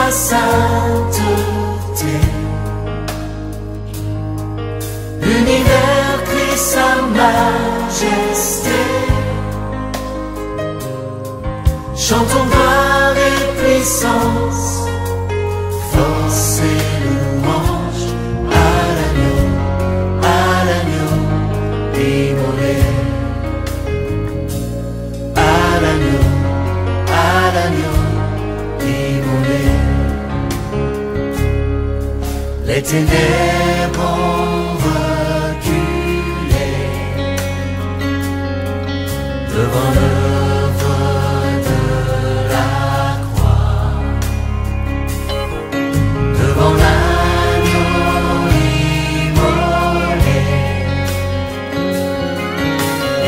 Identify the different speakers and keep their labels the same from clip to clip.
Speaker 1: sa sainteté. L'univers crie sa majesté. Chantons gloire et puissance, force et louange à l'agneau immolé. À l'agneau immolé. Les ténèbres ont reculé devant l'œuvre de la croix, devant l'agneau immolé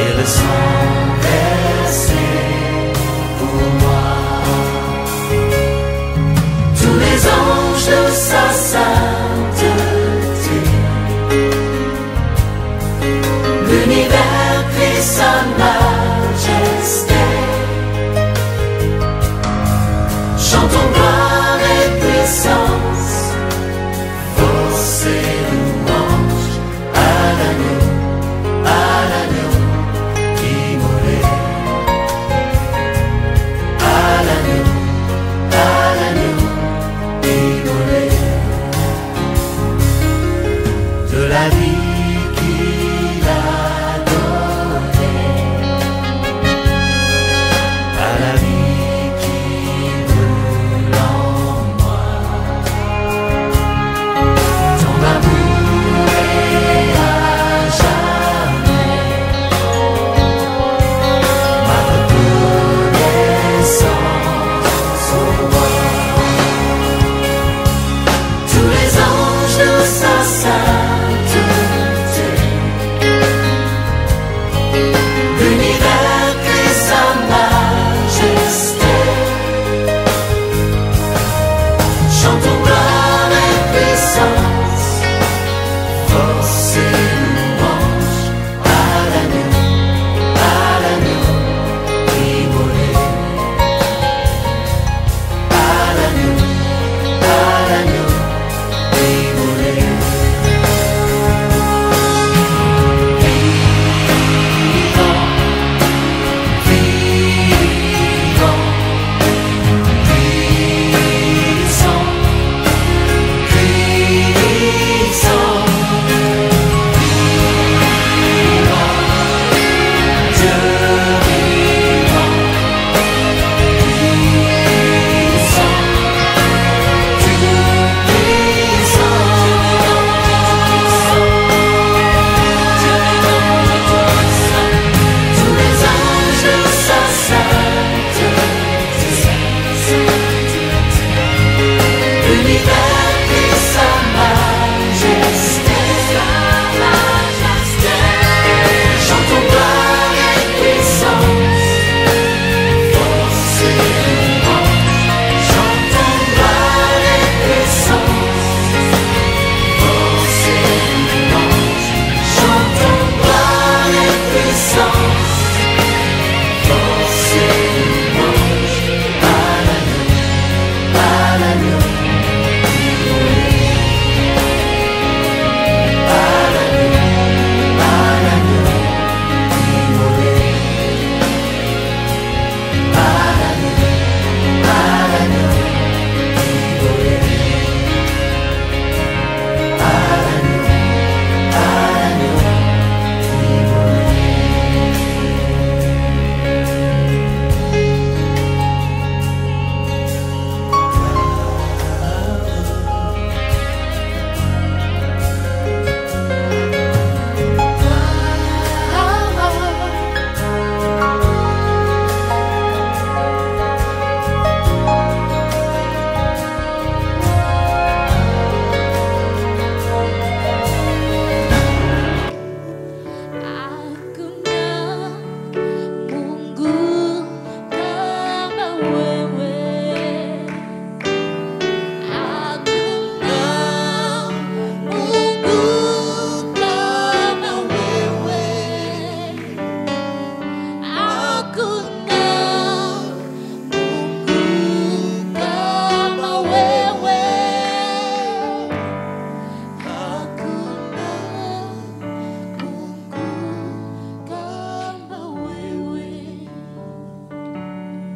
Speaker 1: et le sang versé pour moi. Tous les anges de sa sainteté, l'univers crie sa majesté. Chantons gloire et puissance, force et louange à l'agneau immolé. À l'agneau immolé. De la vie qu'il a donnée à la vie qui brûle en moi. Ton amour est à jamais ma reconnaissance au roi. Tous les anges de sa sainteté,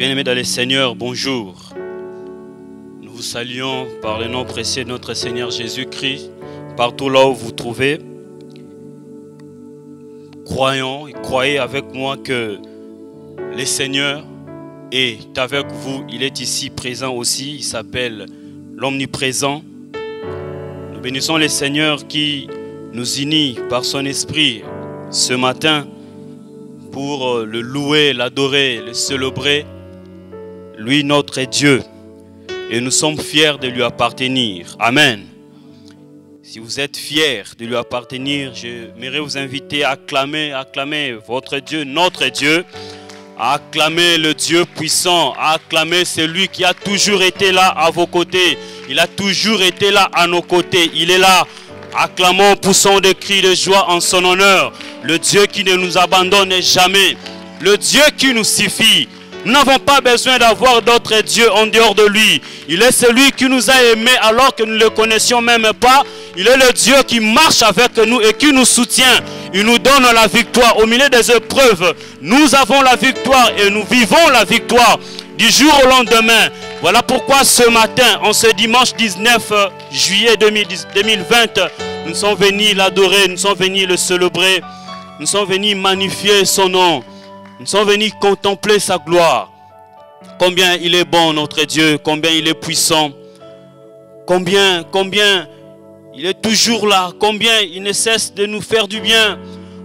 Speaker 2: Bien-aimés dans le Seigneur, bonjour. Nous vous saluons par le nom précieux de notre Seigneur Jésus-Christ, partout là où vous vous trouvez. Croyons et croyez avec moi que le Seigneur est avec vous. Il est ici présent aussi. Il s'appelle l'Omniprésent. Nous bénissons le Seigneur qui nous unit par son esprit ce matin pour le louer, l'adorer, le célébrer. Lui, notre Dieu. Et nous sommes fiers de lui appartenir. Amen. Si vous êtes fiers de lui appartenir, j'aimerais vous inviter à acclamer votre Dieu, notre Dieu, à acclamer le Dieu puissant, à acclamer celui qui a toujours été là à vos côtés. Il a toujours été là à nos côtés. Il est là. Acclamons, poussons des cris de joie en son honneur. Le Dieu qui ne nous abandonne jamais. Le Dieu qui nous suffit. Nous n'avons pas besoin d'avoir d'autres dieux en dehors de lui. Il est celui qui nous a aimés alors que nous ne le connaissions même pas. Il est le Dieu qui marche avec nous et qui nous soutient. Il nous donne la victoire. Au milieu des épreuves, nous avons la victoire et nous vivons la victoire du jour au lendemain. Voilà pourquoi ce matin, en ce dimanche 19 juillet 2020, nous sommes venus l'adorer, nous sommes venus le célébrer, nous sommes venus magnifier son nom. Nous sommes venus contempler sa gloire. Combien il est bon notre Dieu, combien il est puissant. Combien il est toujours là. Combien il ne cesse de nous faire du bien.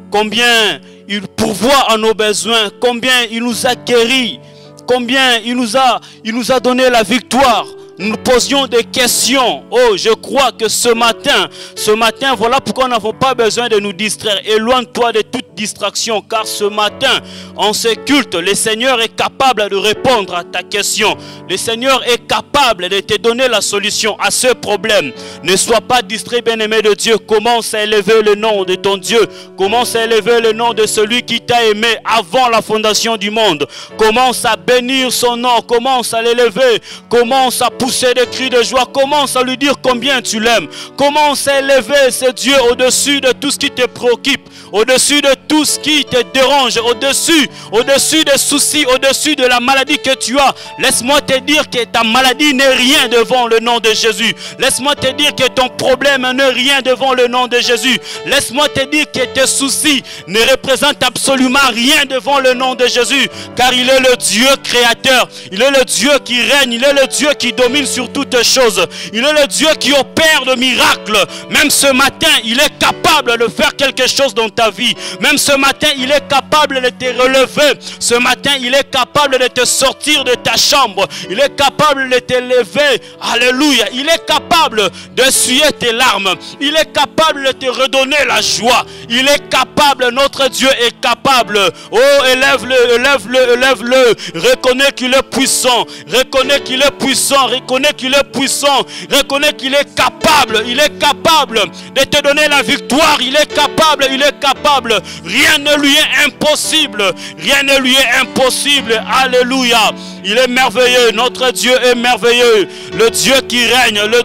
Speaker 2: Combien il pourvoit à nos besoins. Combien il nous a guéris. Combien il nous a donné la victoire. Nous posions des questions. Oh, je crois que ce matin, voilà pourquoi nous n'avons pas besoin de nous distraire. Éloigne-toi de toute distraction, car ce matin, en ce culte, le Seigneur est capable de répondre à ta question. Le Seigneur est capable de te donner la solution à ce problème. Ne sois pas distrait, bien-aimé de Dieu. Commence à élever le nom de ton Dieu. Commence à élever le nom de celui qui t'a aimé avant la fondation du monde. Commence à bénir son nom. Commence à l'élever. Commence à pousser des cris de joie. Commence à lui dire combien tu l'aimes. Commence à élever ce Dieu au-dessus de tout ce qui te préoccupe, au-dessus de tout ce qui te dérange, au-dessus des soucis, au-dessus de la maladie que tu as. Laisse-moi te dire que ta maladie n'est rien devant le nom de Jésus. Laisse-moi te dire que ton problème n'est rien devant le nom de Jésus. Laisse-moi te dire que tes soucis ne représentent absolument rien devant le nom de Jésus, car il est le Dieu créateur. Il est le Dieu qui règne. Il est le Dieu qui domine sur toutes choses. Il est le Dieu qui opère de miracles. Même ce matin, il est capable de faire quelque chose dans ta vie. Même ce matin, il est capable de te relever. Ce matin, il est capable de te sortir de ta chambre. Il est capable de te lever. Alléluia. Il est capable d'essuyer tes larmes. Il est capable de te redonner la joie. Il est capable. Notre Dieu est capable. Oh, élève-le, élève-le, élève-le. Reconnais qu'il est puissant. Reconnais qu'il est puissant. Reconnais qu'il est puissant. Reconnais qu'il est capable. Il est capable de te donner la victoire. Il est capable. Il est capable. Rien ne lui est impossible. Rien ne lui est impossible. Alléluia. Il est merveilleux. Notre Dieu est merveilleux. Le Dieu qui règne. Le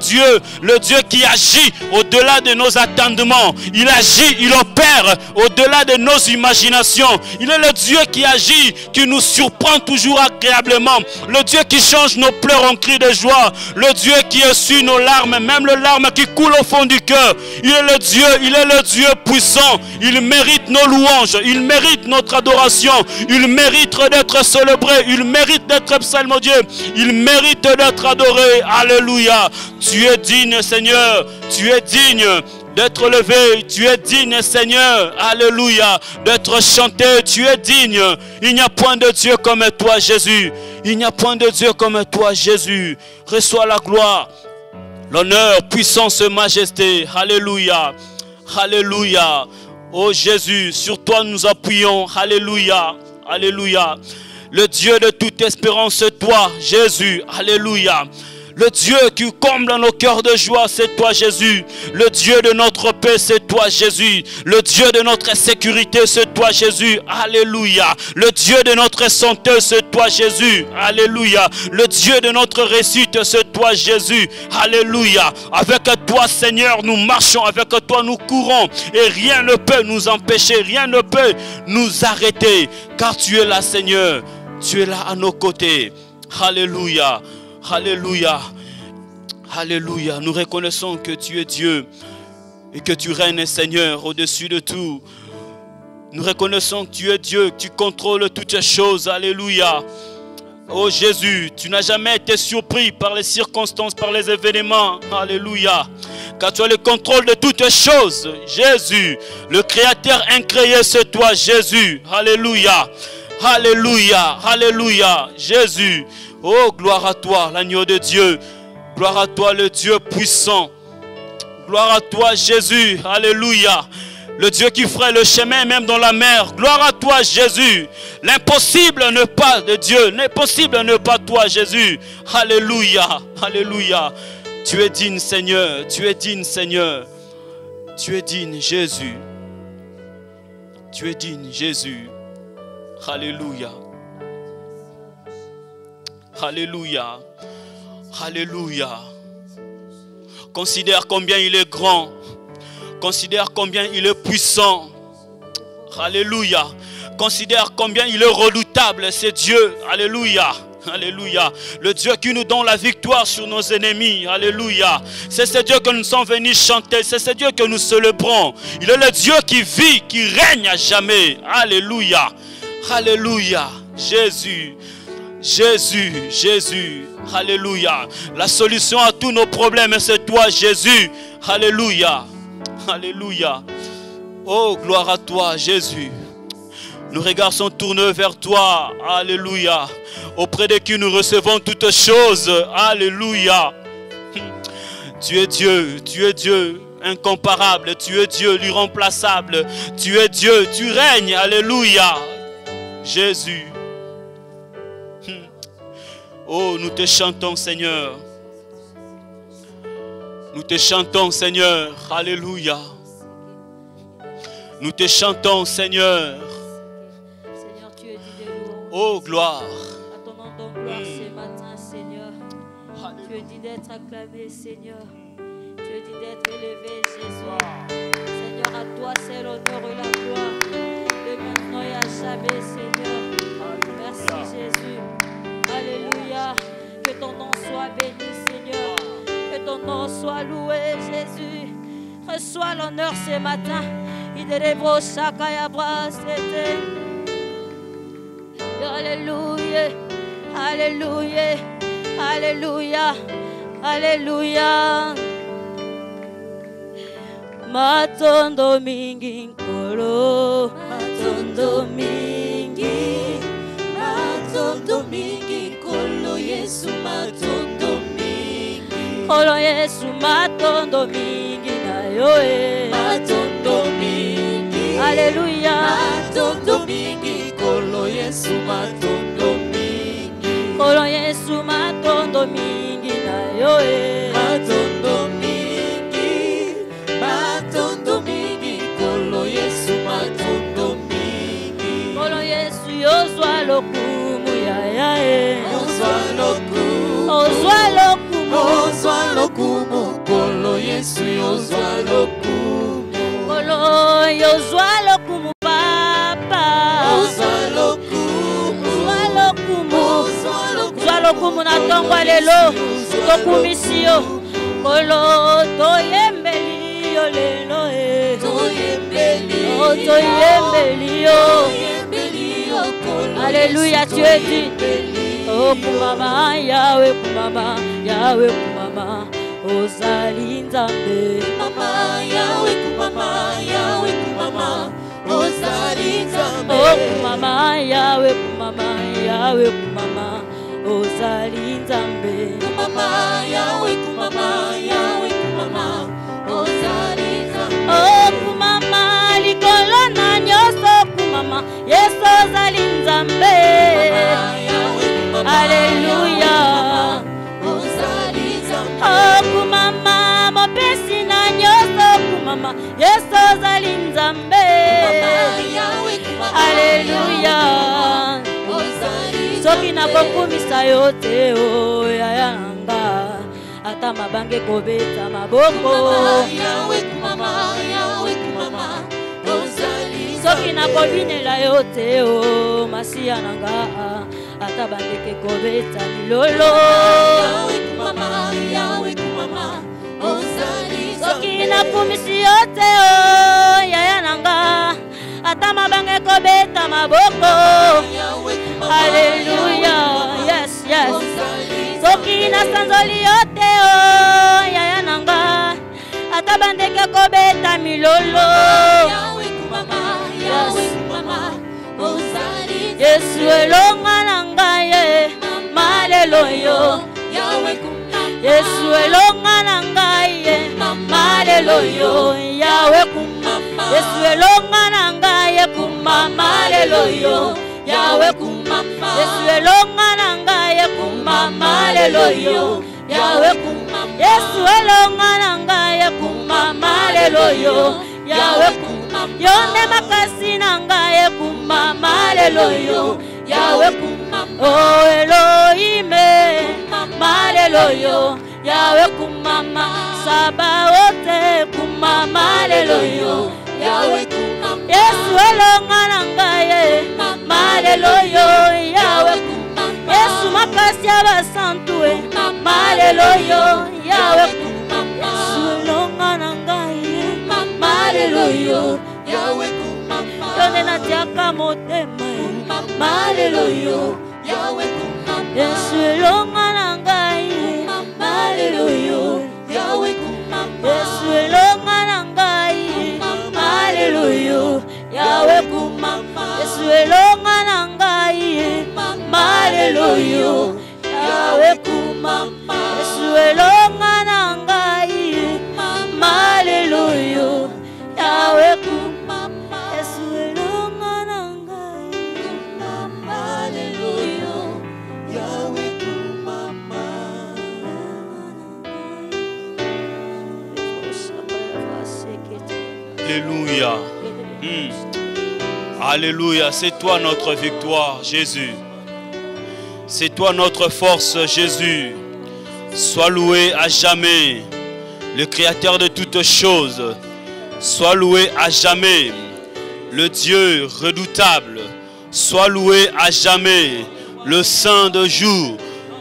Speaker 2: Dieu qui agit au-delà de nos attendements. Il agit, il opère au-delà de nos imaginations. Il est le Dieu qui agit, qui nous surprend toujours agréablement. Le Dieu qui change nos pleurs en cris de joie. Le Dieu qui essuie nos larmes, même les larmes qui coulent au fond du cœur. Il est le Dieu puissant. Il mérite nos louanges. Il mérite notre adoration. Il mérite d'être célébré. Il mérite d'être psalmodié. Il mérite d'être adoré. Alléluia. Tu es digne, Seigneur. Tu es digne d'être levé. Tu es digne, Seigneur. Alléluia. D'être chanté. Tu es digne. Il n'y a point de Dieu comme toi, Jésus. Il n'y a point de Dieu comme toi, Jésus. Reçois la gloire, l'honneur, puissance et majesté. Alléluia. Alléluia. Oh Jésus, sur toi nous appuyons. Alléluia. Alléluia. Le Dieu de toute espérance, c'est toi, Jésus. Alléluia. Le Dieu qui comble nos cœurs de joie, c'est toi Jésus. Le Dieu de notre paix, c'est toi Jésus. Le Dieu de notre sécurité, c'est toi Jésus. Alléluia. Le Dieu de notre santé, c'est toi Jésus. Alléluia. Le Dieu de notre réussite, c'est toi Jésus. Alléluia. Avec toi Seigneur, nous marchons. Avec toi nous courons. Et rien ne peut nous empêcher. Rien ne peut nous arrêter. Car tu es là Seigneur. Tu es là à nos côtés. Alléluia. Alléluia. Alléluia. Nous reconnaissons que tu es Dieu et que tu règnes, Seigneur, au-dessus de tout. Nous reconnaissons que tu es Dieu, que tu contrôles toutes les choses. Alléluia. Oh Jésus, tu n'as jamais été surpris par les circonstances, par les événements. Alléluia. Car tu as le contrôle de toutes les choses. Jésus, le Créateur incréé, c'est toi, Jésus. Alléluia. Alléluia. Alléluia. Jésus. Oh, gloire à toi, l'agneau de Dieu. Gloire à toi, le Dieu puissant. Gloire à toi, Jésus. Alléluia. Le Dieu qui ferait le chemin même dans la mer. Gloire à toi, Jésus. L'impossible n'est pas de Dieu. L'impossible n'est pas toi, Jésus. Alléluia. Alléluia. Tu es digne, Seigneur. Tu es digne, Seigneur. Tu es digne, Jésus. Tu es digne, Jésus. Alléluia. Alléluia. Alléluia. Considère combien il est grand. Considère combien il est puissant. Alléluia. Considère combien il est redoutable. C'est Dieu. Alléluia. Alléluia. Le Dieu qui nous donne la victoire sur nos ennemis. Alléluia. C'est ce Dieu que nous sommes venus chanter. C'est ce Dieu que nous célébrons. Il est le Dieu qui vit, qui règne à jamais. Alléluia. Alléluia. Jésus. Jésus. Jésus. Alléluia. La solution à tous nos problèmes, c'est toi, Jésus. Alléluia. Alléluia. Oh, gloire à toi, Jésus. Nos regards sont tournés vers toi. Alléluia. Auprès de qui nous recevons toutes choses. Alléluia. Tu es Dieu incomparable. Tu es Dieu l'irremplaçable. Tu es Dieu, tu règnes. Alléluia. Jésus. Oh, nous te chantons, Seigneur. Nous te chantons, Seigneur. Alléluia. Nous te chantons, Seigneur.
Speaker 3: Seigneur, tu es dit de louange.
Speaker 2: Oh, gloire.
Speaker 3: À ton nom de gloire ce matin, Seigneur. Tu es dit d'être acclamé, Seigneur. Tu es dit d'être élevé, Jésus. Seigneur, à toi c'est l'honneur et la gloire. De maintenant et à jamais, Seigneur. Merci, Jésus. Alléluia. Que ton nom soit béni, Seigneur. Que ton nom soit loué, Jésus. Reçois l'honneur ce matin. Il est beau chacun c'était. Alléluia. Alléluia. Alléluia. Alléluia. Matondo mingi nkolo. Matondo mingi. Matondo mingi kolo Yesu matondo mingi. Kolo Yesu matondo mingi na yoe. Matondo mingi. Alléluia. Matondo mingi kolo Yesu matondo mingi. Kolo Yesu matondo mingi na yoe. Matondo mingi. Matondo mingi kolo Yesu matondo mingi. Kolo Yesu yozwa lokumu ya yae. Yozwa lokumu. Ozwa lokumu. Ozwa lokumu. Kolo Yesu yozwa lokumu. Kolo yozwa lokumu papa. Ozwa lokumu. Ozwa lokumu. Ozwa lokumu na tongwa lelo. Tokumisi yo. Kolo toyembeli yo lelo e. Toyembeli yo. Toyembeli yo. Alléluia, tu es dit. Oh kumama, Yahweh kumama, Yahweh kumama, Ozali Nzambe. Kumama, Yahweh kumama, Yahweh kumama, Ozali Nzambe. Oh kumama, Yahweh kumama, Yahweh kumama, Ozali Nzambe. Kumama, Yahweh kumama, Yahweh kumama, Ozali Nzambe. Oh kumama, likolo na nyoso kumama, Yesu ozali Nzambe. Alléluia. Oh kumama, mopesi na nyoso kumama, Yesu ozali Nzambe. Alléluia. Soki na kokumisa yote o ya nanga, ata mabange kobeta maboko. Soki na kobinela yote o masiya nanga, ata bandeke kobeta milolo soki nakumisi yo te o yaya nanga ata mabange kobeta maboko Alléluia yes yes soki nasanzoli yo te o yaya nanga ata bandeke kobeta milolo Yesu elonga na ngai maleluya Yesu elonga na ngai maleluya Yahweh kuma Yesu elonga na ngai kuma maleluya Yahweh kuma Yesu elonga na ngai kuma maleluya Yahweh kuma Yesu elonga na ngai kuma maleluya Yahweh kuma yonde makasi na ngai kuma maleluya Yahweh kuma oh Elohim maleluya Yahweh kuma Sabaoth kuma maleluya Yahweh kuma Yesu elonga na ngai maleluya Yahweh kuma Yesu makasi abasantu maleluya Yahweh kuma Yesu elonga na ngai maleluya Yahweh kuma yonde natiaka motema maleluya Yahweh kuma Yesu elonga na ngai maleluya Yahweh kuma Yesu elonga na ngai maleluya Yahweh kuma Yesu elonga na ngai maleluya Yahweh kuma Yesu elonga na ngai maleluya Yahweh kuma Yesu elonga na ngai maleluya Yahweh kuma
Speaker 2: Alléluia. Alléluia. C'est toi notre victoire, Jésus. C'est toi notre force, Jésus. Sois loué à jamais, le Créateur de toutes choses. Sois loué à jamais, le Dieu redoutable. Sois loué à jamais, le Saint de jour,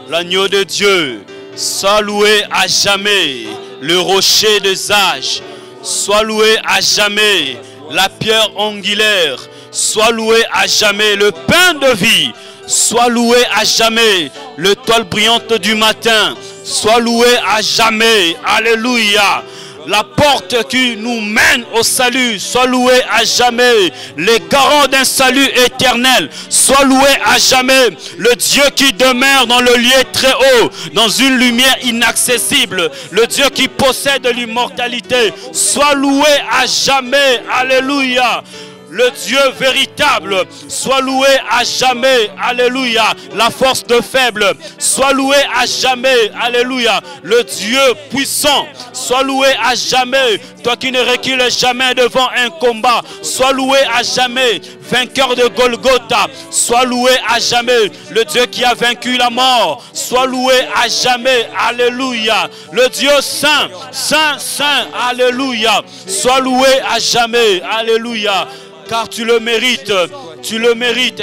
Speaker 2: l'agneau de Dieu. Sois loué à jamais, le rocher des âges. Sois loué à jamais, la pierre angulaire. Sois loué à jamais, le pain de vie. Sois loué à jamais, l'étoile brillante du matin. Sois loué à jamais. Alléluia. La porte qui nous mène au salut, sois loué à jamais. Les garants d'un salut éternel, sois loué à jamais. Le Dieu qui demeure dans le lieu très haut, dans une lumière inaccessible. Le Dieu qui possède l'immortalité, sois loué à jamais. Alléluia. Le Dieu véritable, soit loué à jamais, alléluia. La force de faible, soit loué à jamais, alléluia. Le Dieu puissant, soit loué à jamais. Toi qui ne recules jamais devant un combat, sois loué à jamais. Vainqueur de Golgotha, sois loué à jamais. Le Dieu qui a vaincu la mort, sois loué à jamais, alléluia. Le Dieu saint, saint, saint, alléluia. Sois loué à jamais, alléluia. Car tu le mérites,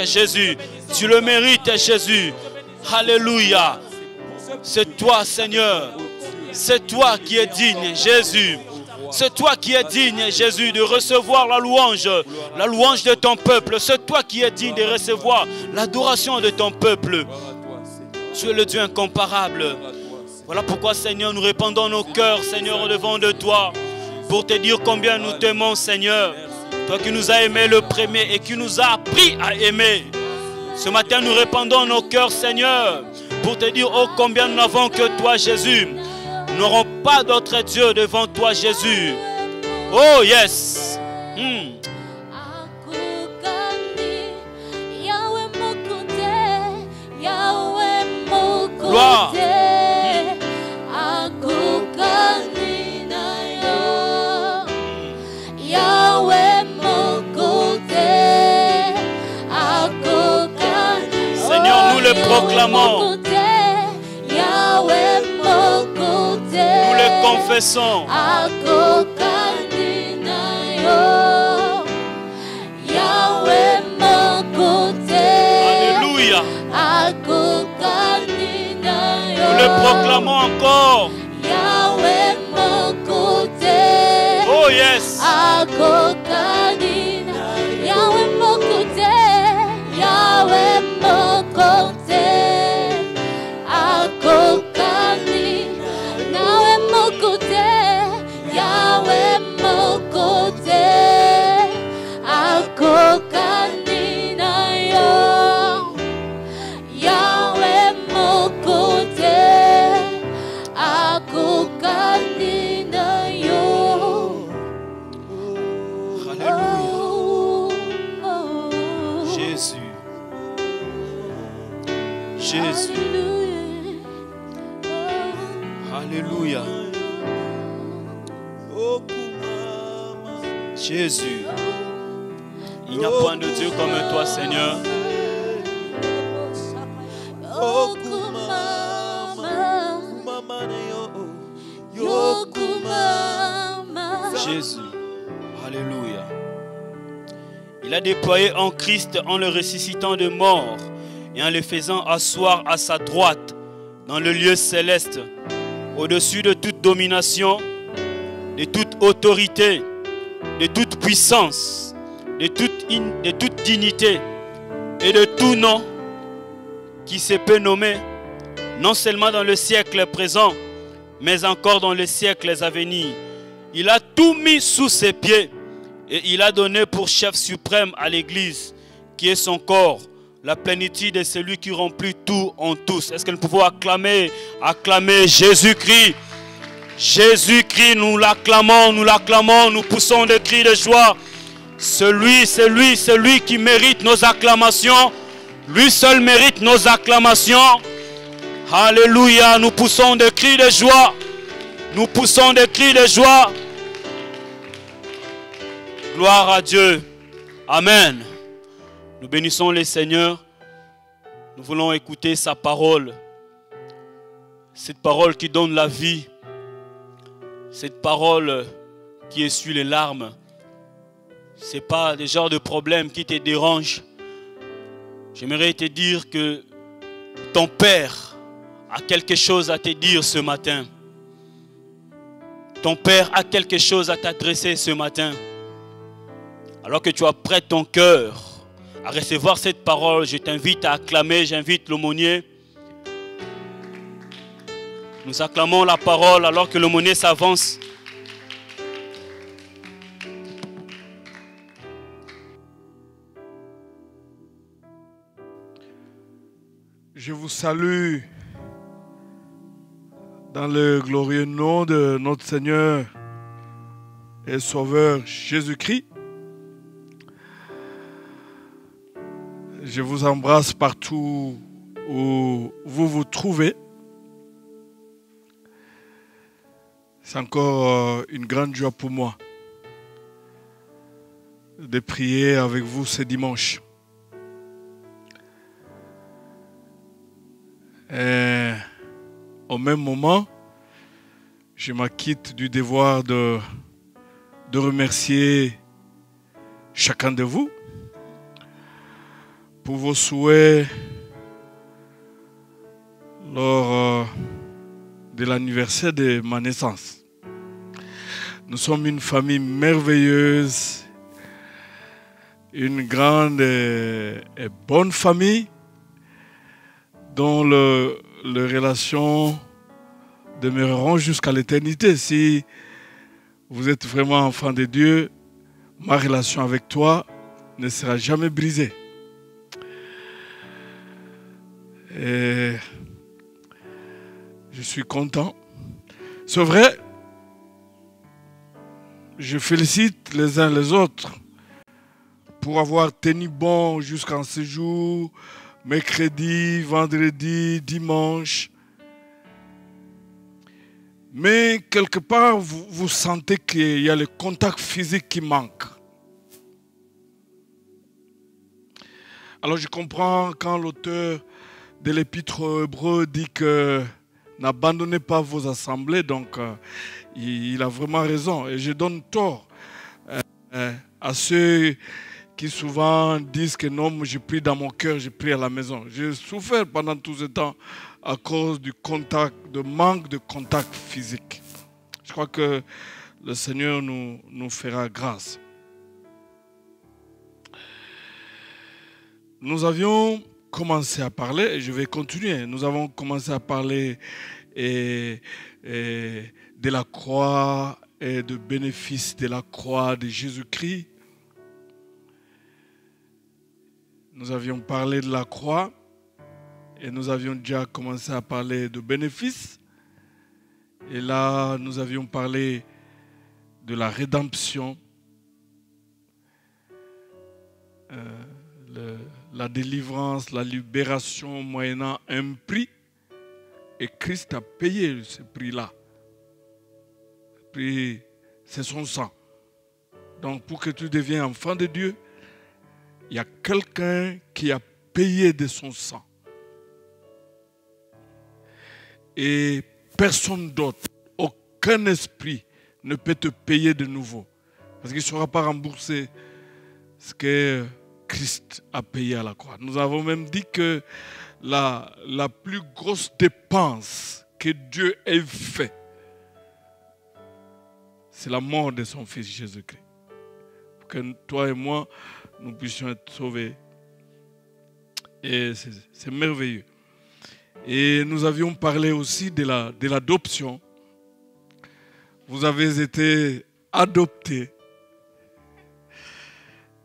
Speaker 2: Jésus. Tu le mérites, Jésus. Alléluia. C'est toi, Seigneur. C'est toi qui es digne, Jésus. C'est toi qui es digne, Jésus, de recevoir la louange de ton peuple. C'est toi qui es digne de recevoir l'adoration de ton peuple. Tu es le Dieu incomparable. Voilà pourquoi, Seigneur, nous répandons nos cœurs, Seigneur, au devant de toi, pour te dire combien nous t'aimons, Seigneur. Toi qui nous as aimés le premier et qui nous a appris à aimer. Ce matin, nous répandons nos cœurs, Seigneur, pour te dire, oh, combien nous n'avons que toi, Jésus. Nous n'aurons pas d'autre Dieu devant toi, Jésus. Oh, yes. Gloire. Seigneur, nous le proclamons. Nous le confessons. Alléluia. Acclamons encore.
Speaker 3: Yahweh Mokote.
Speaker 2: Oh yes.
Speaker 3: Akokanina. Yahweh Mokote. Yahweh Mokote. Akokanina. Yahweh Mokote. Yahweh Mokote. Akokanina yo. Yahweh Mokote. Akokanina yo.
Speaker 2: Alléluia.
Speaker 3: Oh, oh.
Speaker 2: Jésus. Jésus.
Speaker 3: Alléluia.
Speaker 2: Alléluia. Jésus. Il n'y a point de Dieu comme toi, Seigneur. Jésus. Alléluia. Il a déployé en Christ en le ressuscitant de mort et en le faisant asseoir à sa droite dans le lieu céleste, au-dessus de toute domination, de toute autorité, de toute puissance, de toute dignité et de tout nom qui se peut nommer, non seulement dans le siècle présent, mais encore dans les siècles à venir. Il a tout mis sous ses pieds et il a donné pour chef suprême à l'Église, qui est son corps, la plénitude de celui qui remplit tout en tous. Est-ce que nous pouvons acclamer Jésus-Christ? Jésus-Christ, nous l'acclamons, nous poussons des cris de joie. Celui qui mérite nos acclamations, lui seul mérite nos acclamations. Alléluia, nous poussons des cris de joie. Nous poussons des cris de joie. Gloire à Dieu. Amen. Nous bénissons le Seigneur. Nous voulons écouter sa parole. Cette parole qui donne la vie. Cette parole qui essuie les larmes. Ce n'est pas le genre de problème qui te dérange. J'aimerais te dire que ton Père a quelque chose à te dire ce matin. Ton Père a quelque chose à t'adresser ce matin. Alors que tu as prêt ton cœur à recevoir cette parole, je t'invite à acclamer, j'invite l'aumônier. Nous acclamons la parole alors que l'aumônier s'avance.
Speaker 4: Je vous salue dans le glorieux nom de notre Seigneur et Sauveur Jésus-Christ. Je vous embrasse partout où vous vous trouvez. C'est encore une grande joie pour moi de prier avec vous ce dimanche. Et au même moment, je m'acquitte du devoir de remercier chacun de vous pour vos souhaits lors de l'anniversaire de ma naissance. Nous sommes une famille merveilleuse, une grande et bonne famille dont les relations demeureront jusqu'à l'éternité. Si vous êtes vraiment enfant de Dieu, ma relation avec toi ne sera jamais brisée. Et je suis content. C'est vrai, je félicite les uns les autres pour avoir tenu bon jusqu'en ce jour, mercredi, vendredi, dimanche. Mais quelque part, vous sentez qu'il y a le contact physique qui manque. Alors je comprends quand l'auteur de l'épître aux Hébreux dit que n'abandonnez pas vos assemblées, donc il a vraiment raison. Et je donne tort à ceux qui souvent disent que non, je prie dans mon cœur, je prie à la maison. J'ai souffert pendant tout ce temps à cause du contact, de manque de contact physique. Je crois que le Seigneur nous fera grâce. Nous avions commencé à parler, et je vais continuer, nous avons commencé à parler de la croix et de bénéfices de la croix de Jésus-Christ. Nous avions parlé de la croix et nous avions déjà commencé à parler de bénéfices. Et là, nous avions parlé de la rédemption, la délivrance, la libération moyennant un prix. Et Christ a payé ce prix-là. Le prix, c'est son sang. Donc, pour que tu deviennes enfant de Dieu, il y a quelqu'un qui a payé de son sang. Et personne d'autre, aucun esprit ne peut te payer de nouveau. Parce qu'il ne sera pas remboursé ce que Christ a payé à la croix. Nous avons même dit que la plus grosse dépense que Dieu ait faite, c'est la mort de son Fils Jésus-Christ. Pour que toi et moi, nous puissions être sauvés. Et c'est merveilleux. Et nous avions parlé aussi de l'adoption. Vous avez été adoptés.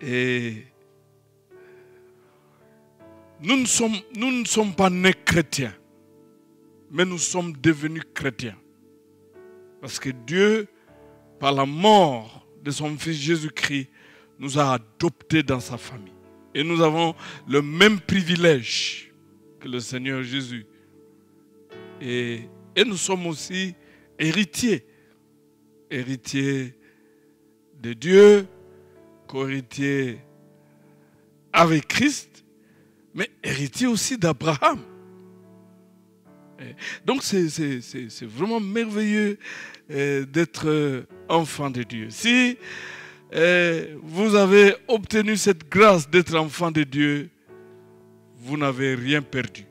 Speaker 4: Et nous ne sommes pas nés chrétiens, mais nous sommes devenus chrétiens. Parce que Dieu, par la mort de son Fils Jésus-Christ, nous a adoptés dans sa famille. Et nous avons le même privilège que le Seigneur Jésus. Et nous sommes aussi héritiers. Héritiers de Dieu, co-héritiers avec Christ, mais héritiers aussi d'Abraham. Donc c'est vraiment merveilleux d'être enfant de Dieu. Si vous avez obtenu cette grâce d'être enfant de Dieu, vous n'avez rien perdu.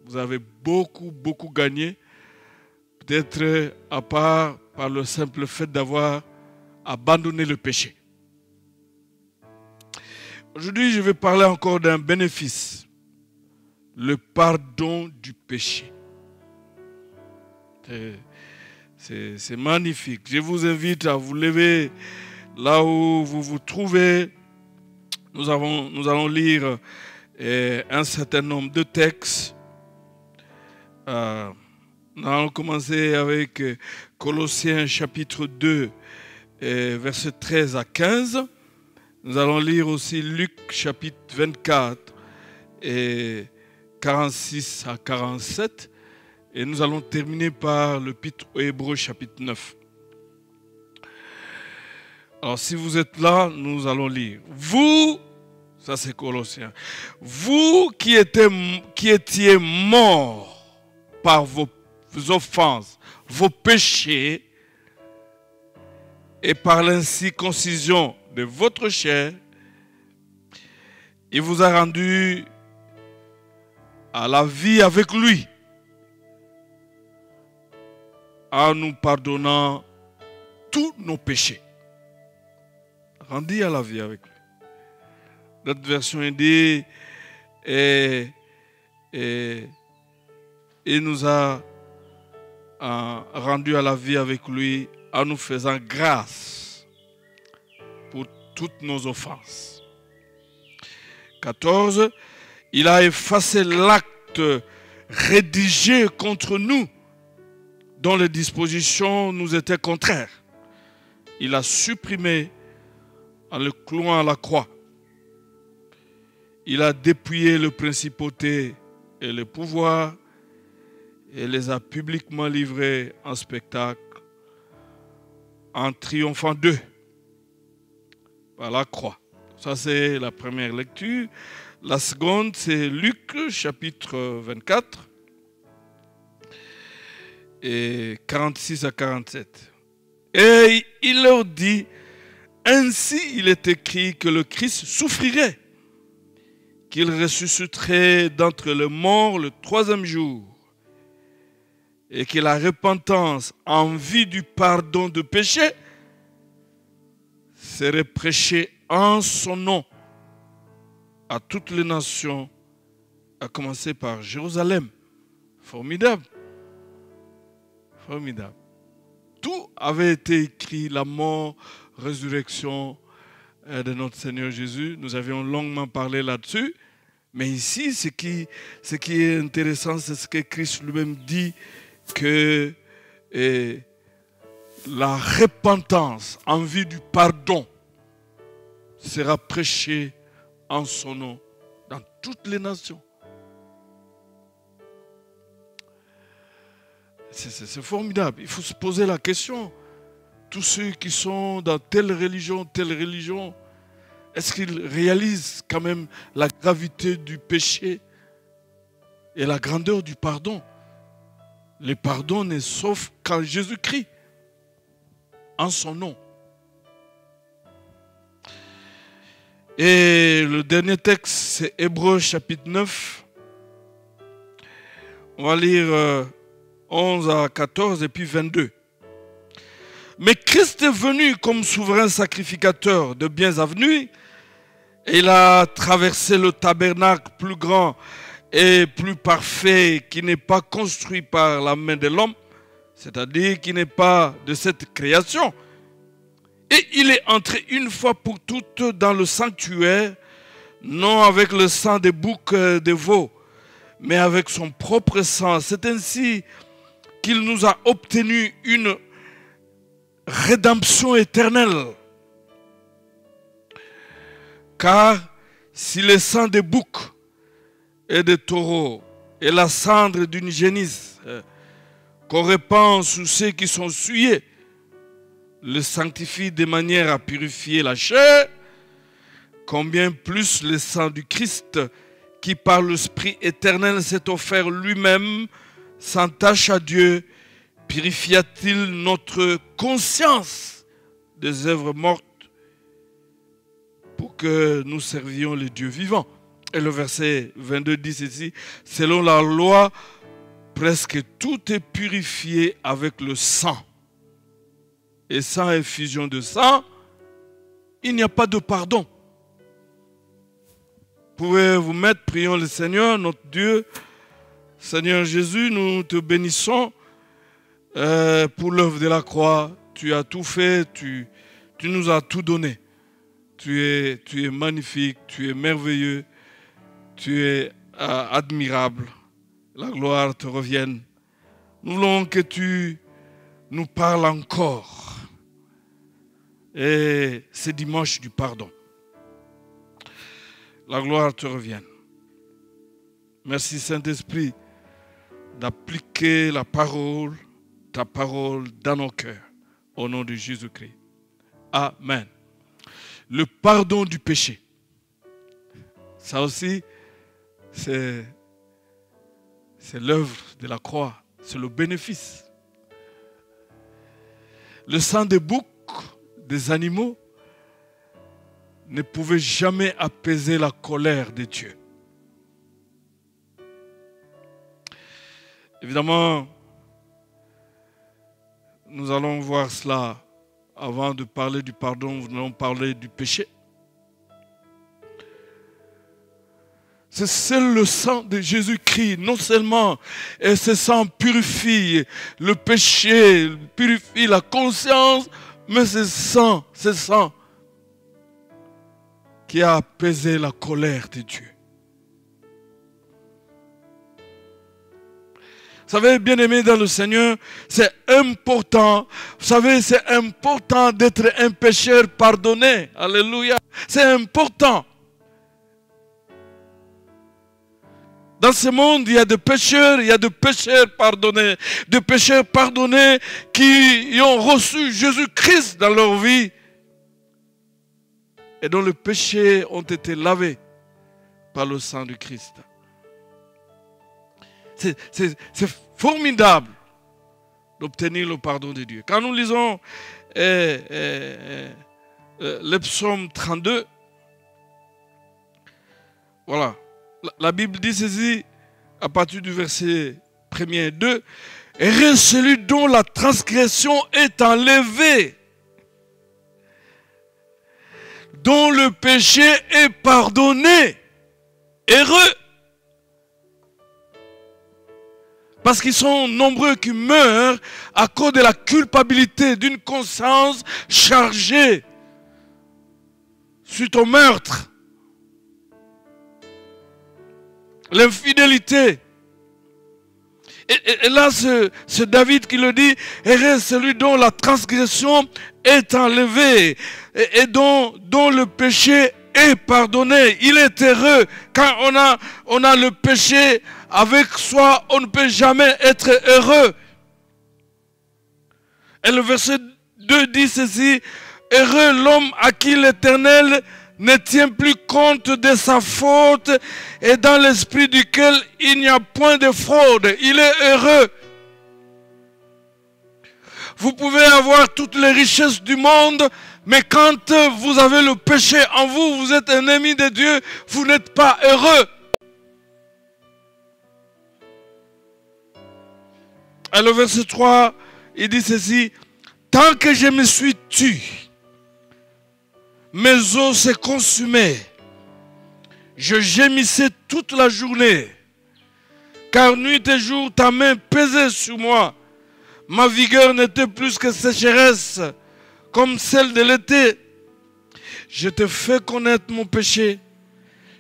Speaker 4: Vous avez beaucoup gagné, peut-être à part par le simple fait d'avoir abandonné le péché. Aujourd'hui, je vais parler encore d'un bénéfice, le pardon du péché. C'est magnifique. Je vous invite à vous lever là où vous vous trouvez. Nous allons lire un certain nombre de textes. Nous allons commencer avec Colossiens chapitre 2, versets 13 à 15. Nous allons lire aussi Luc chapitre 24, et 46 à 47. Et nous allons terminer par l'Épître aux Hébreux chapitre 9. Alors si vous êtes là, nous allons lire. Vous, ça c'est Colossiens, vous qui étiez morts par vos offenses, vos péchés, et par l'incirconcision de votre chair, il vous a rendu à la vie avec lui, en nous pardonnant tous nos péchés. Rendu à la vie avec lui. Notre version dit et nous a rendu à la vie avec lui en nous faisant grâce pour toutes nos offenses. 14. Il a effacé l'acte rédigé contre nous dont les dispositions nous étaient contraires. Il a supprimé en le clouant à la croix. Il a dépouillé le principauté et le pouvoir et les a publiquement livrés en spectacle en triomphant d'eux par la croix. Ça, c'est la première lecture. La seconde, c'est Luc, chapitre 24, et 46 à 47. Et il leur dit, Ainsi, il est écrit que le Christ souffrirait, qu'il ressusciterait d'entre les morts le 3e jour, et que la repentance en vue du pardon de péché serait prêchée en son nom à toutes les nations, à commencer par Jérusalem. Formidable. Formidable. Tout avait été écrit, la mort, résurrection de notre Seigneur Jésus. Nous avions longuement parlé là-dessus. Mais ici, ce qui est intéressant, c'est ce que Christ lui-même dit, que la repentance en vue du pardon sera prêchée en son nom dans toutes les nations. C'est formidable. Il faut se poser la question. Tous ceux qui sont dans telle religion, est-ce qu'ils réalisent quand même la gravité du péché et la grandeur du pardon? Le pardon n'est sauf qu'en Jésus-Christ, en son nom. Et le dernier texte, c'est Hébreux chapitre 9. On va lire 11 à 14 et puis 22. Mais Christ est venu comme souverain sacrificateur de biens à venir. Et il a traversé le tabernacle plus grand et plus parfait qui n'est pas construit par la main de l'homme, c'est-à-dire qui n'est pas de cette création. Et il est entré une fois pour toutes dans le sanctuaire, non avec le sang des boucs des veaux, mais avec son propre sang. C'est ainsi qu'il nous a obtenu une rédemption éternelle. Car si le sang des boucs et des taureaux et la cendre d'une génisse qu'on répand sous ceux qui sont souillés le sanctifie de manière à purifier la chair, combien plus le sang du Christ qui par l'Esprit éternel s'est offert lui-même sans tache à Dieu, purifia-t-il notre conscience des œuvres mortes pour que nous servions le Dieu vivant. Et le verset 22 dit ceci: selon la loi, presque tout est purifié avec le sang. Et sans effusion de sang, il n'y a pas de pardon. Vous pouvez vous mettre, prions le Seigneur, notre Dieu. Seigneur Jésus, nous te bénissons pour l'œuvre de la croix. Tu as tout fait, tu nous as tout donné. Tu es magnifique, tu es merveilleux, tu es admirable. La gloire te revienne. Nous voulons que tu nous parles encore. Et c'est dimanche du pardon. La gloire te revienne. Merci Saint-Esprit d'appliquer ta parole dans nos cœurs. Au nom de Jésus-Christ. Amen. Le pardon du péché. Ça aussi, c'est l'œuvre de la croix. C'est le bénéfice. Le sang des boucs, des animaux, ne pouvait jamais apaiser la colère de Dieu. Évidemment, nous allons voir cela avant de parler du pardon, nous allons parler du péché. C'est seul le sang de Jésus-Christ, non seulement, et ce sang purifie le péché, purifie la conscience, mais ce sang qui a apaisé la colère de Dieu. Vous savez, bien-aimés dans le Seigneur, c'est important. Vous savez, c'est important d'être un pécheur pardonné. Alléluia. C'est important. Dans ce monde, il y a des pécheurs pardonnés. Des pécheurs pardonnés qui ont reçu Jésus-Christ dans leur vie et dont les péchés ont été lavés par le sang du Christ. C'est formidable d'obtenir le pardon de Dieu. Quand nous lisons le psaume 32. Voilà. La Bible dit ceci à partir du verset 1er et 2. Heureux celui dont la transgression est enlevée, dont le péché est pardonné. Heureux. Parce qu'ils sont nombreux qui meurent à cause de la culpabilité d'une conscience chargée suite au meurtre, l'infidélité. Et là, c'est David qui le dit, heureux celui dont la transgression est enlevée et dont le péché est pardonné. Il est heureux. Quand on a le péché avec soi, on ne peut jamais être heureux. Et le verset 2 dit ceci, heureux l'homme à qui l'Éternel ne tient plus compte de sa faute et dans l'esprit duquel il n'y a point de fraude. Il est heureux. Vous pouvez avoir toutes les richesses du monde, mais quand vous avez le péché en vous, vous êtes un ennemi de Dieu, vous n'êtes pas heureux. Et le verset 3, il dit ceci, tant que je me suis tu, mes os se consumaient. Je gémissais toute la journée. Car nuit et jour, ta main pesait sur moi. Ma vigueur n'était plus que sécheresse, comme celle de l'été. Je te fais connaître mon péché.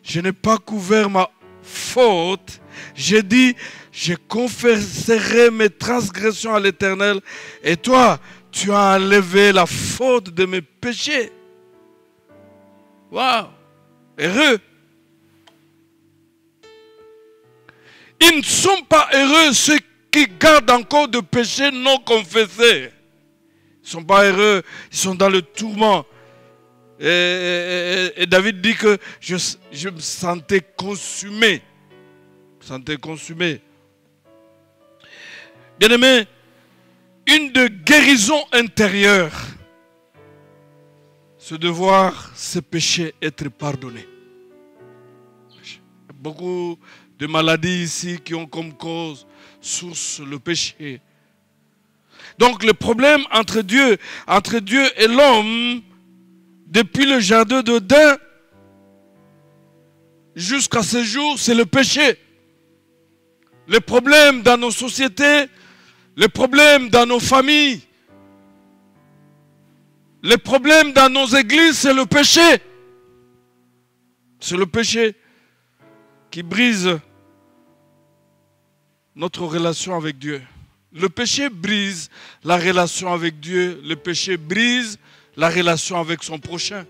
Speaker 4: Je n'ai pas couvert ma faute. J'ai dit, je confesserai mes transgressions à l'Éternel. Et toi, tu as enlevé la faute de mes péchés. Waouh! Heureux! Ils ne sont pas heureux ceux qui gardent encore de péchés non confessés. Ils ne sont pas heureux, ils sont dans le tourment. Et David dit que je me sentais consumé. Bien-aimé, une de guérison intérieure, c'est de voir ses péchés être pardonnés. Beaucoup de maladies ici qui ont comme cause, source, le péché. Donc le problème entre Dieu et l'homme, depuis le jardin d'Éden jusqu'à ce jour, c'est le péché. Les problèmes dans nos sociétés, les problèmes dans nos familles, les problèmes dans nos églises, c'est le péché. C'est le péché qui brise notre relation avec Dieu. Le péché brise la relation avec Dieu. Le péché brise la relation avec son prochain.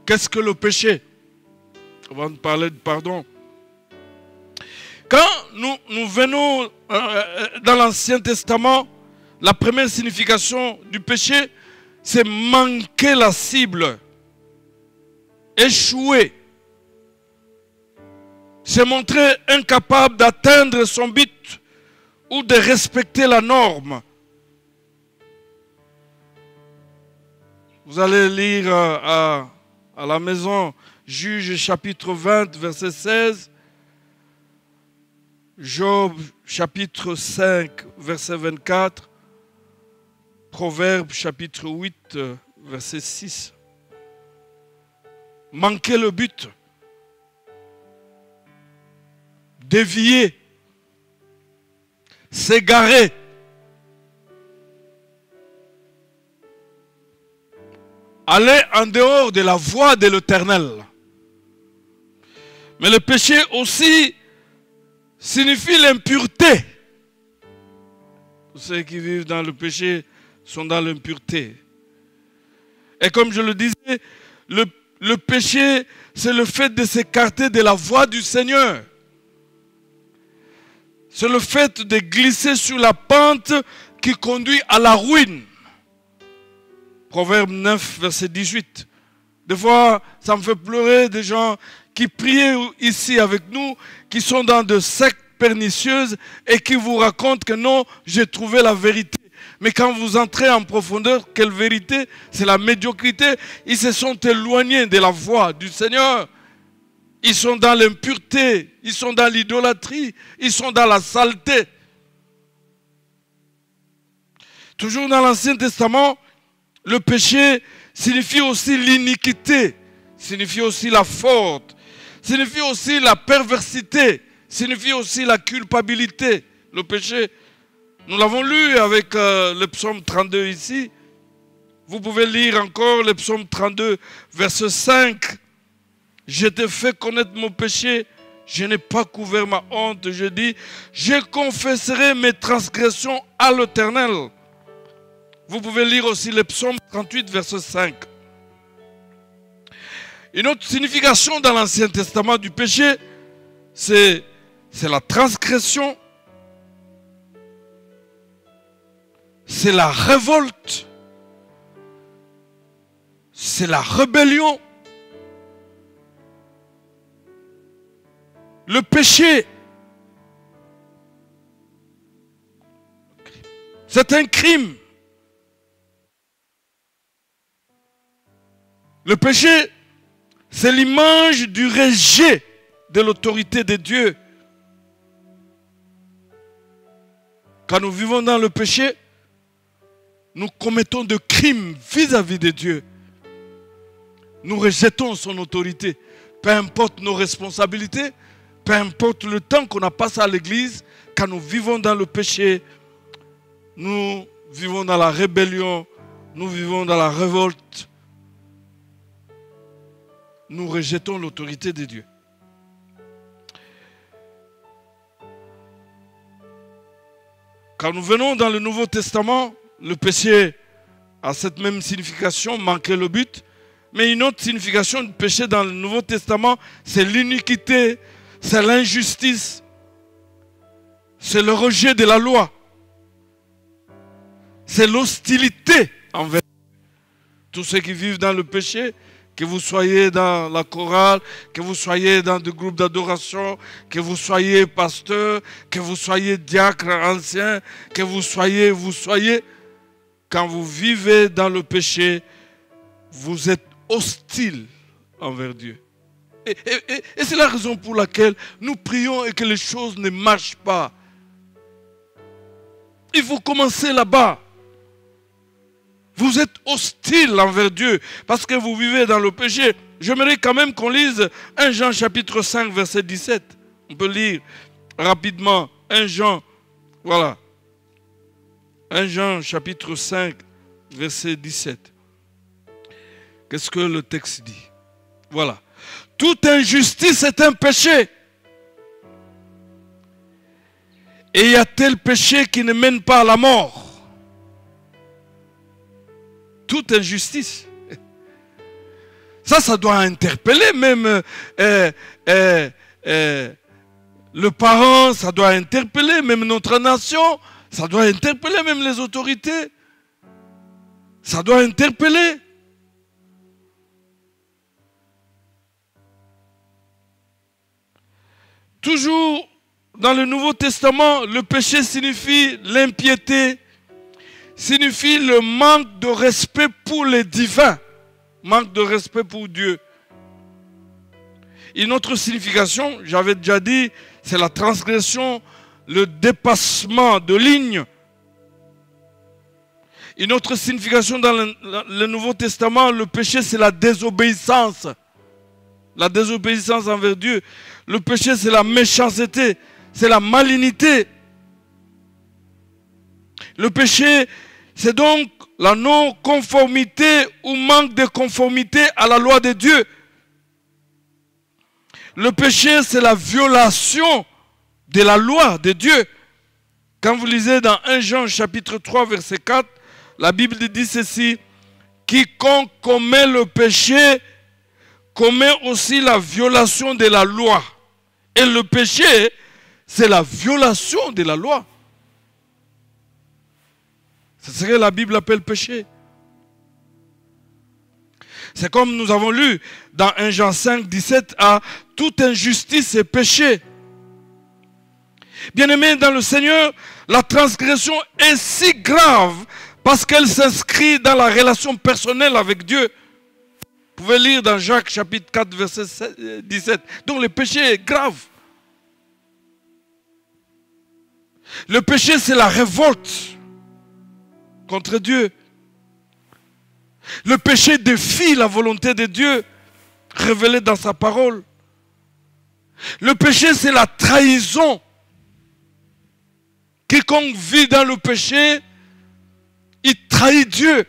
Speaker 4: Qu'est-ce que le péché? On va parler de pardon. Quand nous venons dans l'Ancien Testament, la première signification du péché, c'est manquer la cible, échouer. C'est montrer incapable d'atteindre son but ou de respecter la norme. Vous allez lire à la maison Juge chapitre 20, verset 16. Job chapitre 5, verset 24. Proverbe chapitre 8, verset 6. Manquer le but. Dévier. S'égarer. Aller en dehors de la voie de l'Éternel. Mais le péché aussi signifie l'impureté. Tous ceux qui vivent dans le péché sont dans l'impureté. Et comme je le disais, le péché, c'est le fait de s'écarter de la voie du Seigneur. C'est le fait de glisser sur la pente qui conduit à la ruine. Proverbe 9, verset 18. Des fois, ça me fait pleurer des gens qui priaient ici avec nous, qui sont dans de sectes pernicieuses et qui vous racontent que non, j'ai trouvé la vérité. Mais quand vous entrez en profondeur, quelle vérité? C'est la médiocrité. Ils se sont éloignés de la voie du Seigneur. Ils sont dans l'impureté, ils sont dans l'idolâtrie, ils sont dans la saleté. Toujours dans l'Ancien Testament, le péché signifie aussi l'iniquité, signifie aussi la faute, signifie aussi la perversité, signifie aussi la culpabilité. Le péché, nous l'avons lu avec le psaume 32 ici. Vous pouvez lire encore le psaume 32, verset 5. Je t'ai fait connaître mon péché, je n'ai pas couvert ma honte. Je dis, je confesserai mes transgressions à l'Éternel. Vous pouvez lire aussi le psaume 38, verset 5. Une autre signification dans l'Ancien Testament du péché, c'est la transgression, c'est la révolte, c'est la rébellion. Le péché, c'est un crime. Le péché, c'est l'image du rejet de l'autorité de Dieu. Quand nous vivons dans le péché, nous commettons de crimes vis-à-vis de Dieu. Nous rejetons son autorité. Peu importe nos responsabilités, peu importe le temps qu'on a passé à l'église, quand nous vivons dans le péché, nous vivons dans la rébellion, nous vivons dans la révolte, nous rejetons l'autorité de Dieu. Quand nous venons dans le Nouveau Testament, le péché a cette même signification, manquer le but. Mais une autre signification du péché dans le Nouveau Testament, c'est l'iniquité, c'est l'injustice, c'est le rejet de la loi, c'est l'hostilité envers tous ceux qui vivent dans le péché, que vous soyez dans la chorale, que vous soyez dans des groupes d'adoration, que vous soyez pasteur, que vous soyez diacre ancien, que vous soyez, quand vous vivez dans le péché, vous êtes hostile envers Dieu. Et c'est la raison pour laquelle nous prions et que les choses ne marchent pas. Il faut commencer là-bas. Vous êtes hostile envers Dieu parce que vous vivez dans le péché. J'aimerais quand même qu'on lise 1 Jean chapitre 5 verset 17. On peut lire rapidement 1 Jean, voilà. 1 Jean chapitre 5 verset 17. Qu'est-ce que le texte dit? Voilà. Toute injustice est un péché. Et y a tel péché qui ne mène pas à la mort? Toute injustice. Ça doit interpeller même le parent, ça doit interpeller même notre nation, ça doit interpeller même les autorités. Ça doit interpeller. Toujours dans le Nouveau Testament, le péché signifie l'impiété, signifie le manque de respect pour les divins, manque de respect pour Dieu. Une autre signification, j'avais déjà dit, c'est la transgression, le dépassement de ligne. Une autre signification dans le Nouveau Testament, le péché, c'est la désobéissance. La désobéissance envers Dieu. Le péché, c'est la méchanceté, c'est la malignité. Le péché, c'est donc la non-conformité ou manque de conformité à la loi de Dieu. Le péché, c'est la violation de la loi de Dieu. Quand vous lisez dans 1 Jean chapitre 3 verset 4, la Bible dit ceci: quiconque commet le péché commet aussi la violation de la loi. Et le péché, c'est la violation de la loi. C'est ce que la Bible appelle péché. C'est comme nous avons lu dans 1 Jean 5, 17 à toute injustice est péché. Bien-aimés dans le Seigneur, La transgression est si grave parce qu'elle s'inscrit dans la relation personnelle avec Dieu. Vous pouvez lire dans Jacques chapitre 4 verset 17. Donc le péché est grave. Le péché, c'est la révolte contre Dieu. Le péché défie la volonté de Dieu révélée dans sa parole. Le péché, c'est la trahison. Quiconque vit dans le péché, il trahit Dieu.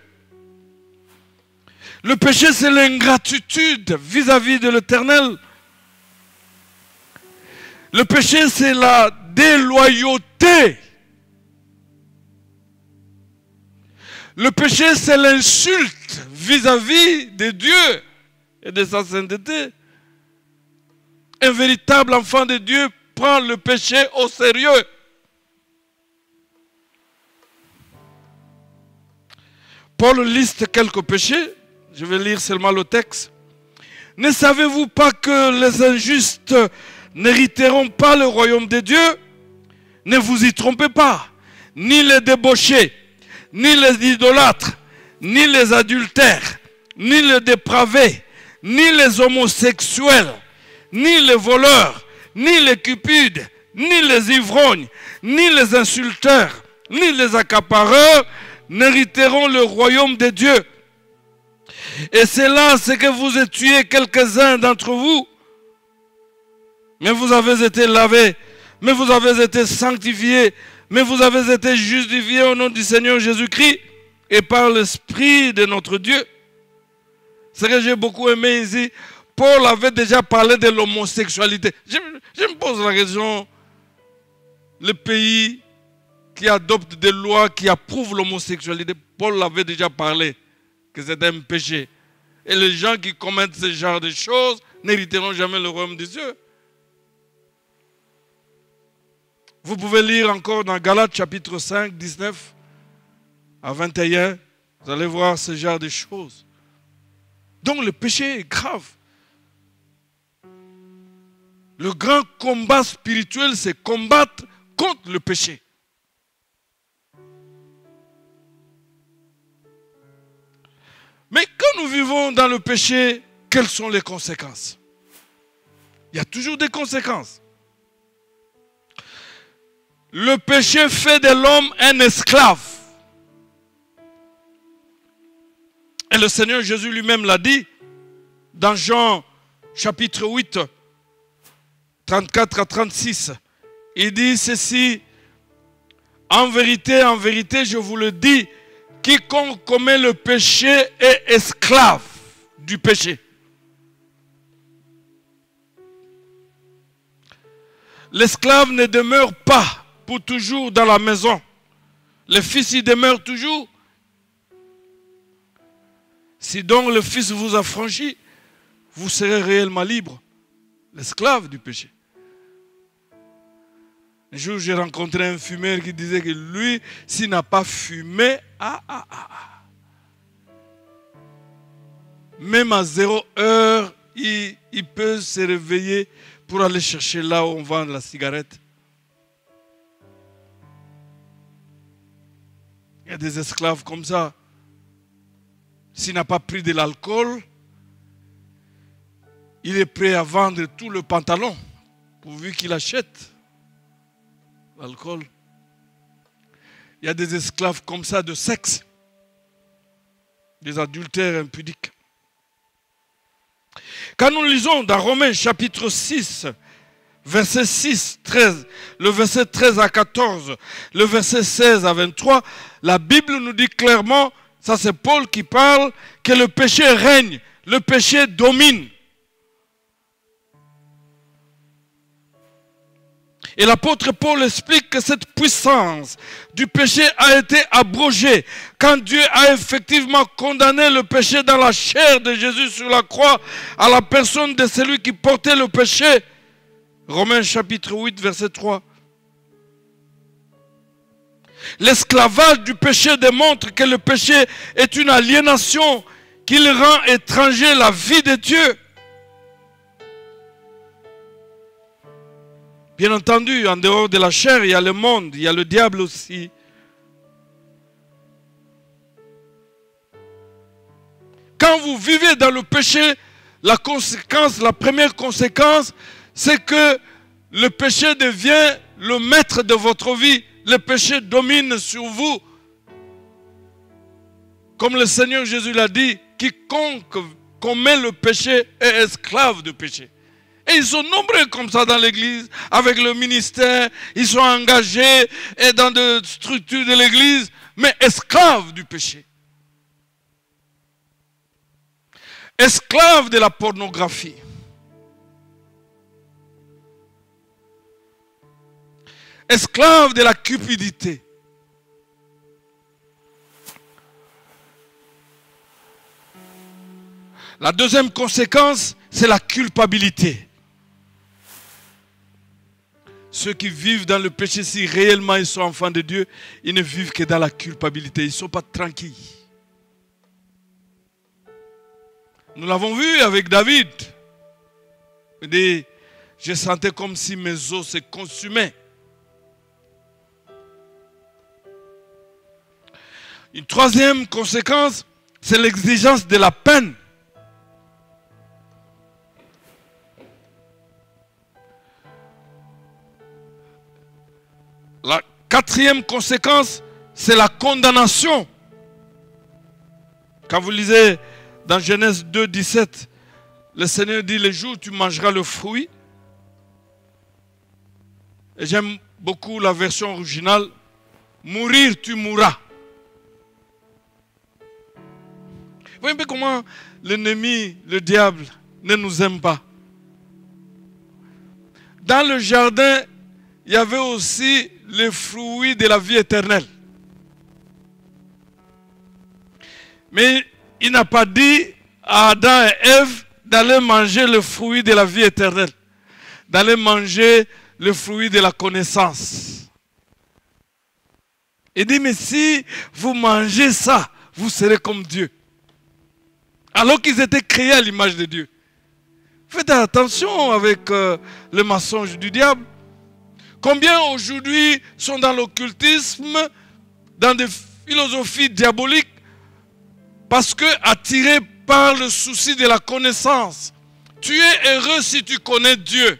Speaker 4: Le péché, c'est l'ingratitude vis-à-vis de l'Éternel. Le péché, c'est la déloyauté. Le péché, c'est l'insulte vis-à-vis de Dieu et de sa sainteté. Un véritable enfant de Dieu prend le péché au sérieux. Paul liste quelques péchés. Je vais lire seulement le texte. Ne savez-vous pas que les injustes n'hériteront pas le royaume de Dieu? Ne vous y trompez pas. Ni les débauchés, ni les idolâtres, ni les adultères, ni les dépravés, ni les homosexuels, ni les voleurs, ni les cupides, ni les ivrognes, ni les insulteurs, ni les accapareurs n'hériteront le royaume de Dieu. Et c'est là ce que vous étiez quelques-uns d'entre vous. Mais vous avez été lavés, mais vous avez été sanctifiés, mais vous avez été justifiés au nom du Seigneur Jésus-Christ et par l'Esprit de notre Dieu. Ce que j'ai beaucoup aimé ici, Paul avait déjà parlé de l'homosexualité. Je me pose la question, le pays qui adopte des lois qui approuvent l'homosexualité, Paul avait déjà parlé que c'était un péché. Et les gens qui commettent ce genre de choses n'hériteront jamais le royaume des cieux. Vous pouvez lire encore dans Galates chapitre 5, 19 à 21. Vous allez voir ce genre de choses. Donc le péché est grave. Le grand combat spirituel, c'est combattre contre le péché. Mais quand nous vivons dans le péché, quelles sont les conséquences? Il y a toujours des conséquences. Le péché fait de l'homme un esclave. Et le Seigneur Jésus lui-même l'a dit dans Jean chapitre 8, 34 à 36. Il dit ceci: en vérité, je vous le dis, quiconque commet le péché est esclave du péché. L'esclave ne demeure pas pour toujours dans la maison. Le Fils y demeure toujours. Si donc le Fils vous a franchi, vous serez réellement libre. L'esclave du péché. Un jour, j'ai rencontré un fumeur qui disait que lui, s'il n'a pas fumé, même à 0 heure, il peut se réveiller pour aller chercher là où on vend la cigarette. Il y a des esclaves comme ça. S'il n'a pas pris de l'alcool, il est prêt à vendre tout le pantalon pourvu qu'il achète l'alcool. Il y a des esclaves comme ça de sexe, des adultères impudiques. Quand nous lisons dans Romains chapitre 6, verset 6, 13, le verset 13 à 14, le verset 16 à 23, la Bible nous dit clairement, ça c'est Paul qui parle, que le péché règne, le péché domine. Et l'apôtre Paul explique que cette puissance du péché a été abrogée quand Dieu a effectivement condamné le péché dans la chair de Jésus sur la croix à la personne de celui qui portait le péché. Romains chapitre 8, verset 3. L'esclavage du péché démontre que le péché est une aliénation qui le rend étranger la vie de Dieu. Bien entendu, en dehors de la chair, il y a le monde, il y a le diable aussi. Quand vous vivez dans le péché, la première conséquence, c'est que le péché devient le maître de votre vie. Le péché domine sur vous. Comme le Seigneur Jésus l'a dit, quiconque commet le péché est esclave du péché. Et ils sont nombreux comme ça dans l'église, avec le ministère, ils sont engagés et dans des structures de l'église, mais esclaves du péché. Esclaves de la pornographie. Esclaves de la cupidité. La deuxième conséquence, c'est la culpabilité. Ceux qui vivent dans le péché, si réellement ils sont enfants de Dieu, ils ne vivent que dans la culpabilité. Ils ne sont pas tranquilles. Nous l'avons vu avec David. Il dit, je sentais comme si mes os se consumaient. Une troisième conséquence, c'est l'exigence de la peine. La quatrième conséquence, c'est la condamnation. Quand vous lisez dans Genèse 2, 17, le Seigneur dit, le jour où tu mangeras le fruit, et j'aime beaucoup la version originale, mourir tu mourras. Vous voyez un peu comment l'ennemi, le diable, ne nous aime pas. Dans le jardin, il y avait aussi les fruits de la vie éternelle. Mais il n'a pas dit à Adam et Ève d'aller manger le fruit de la vie éternelle, d'aller manger le fruit de la connaissance. Il dit, mais si vous mangez ça, vous serez comme Dieu. Alors qu'ils étaient créés à l'image de Dieu. Faites attention avec le mensonge du diable. Combien aujourd'hui sont dans l'occultisme, dans des philosophies diaboliques, parce que attirés par le souci de la connaissance. Tu es heureux si tu connais Dieu.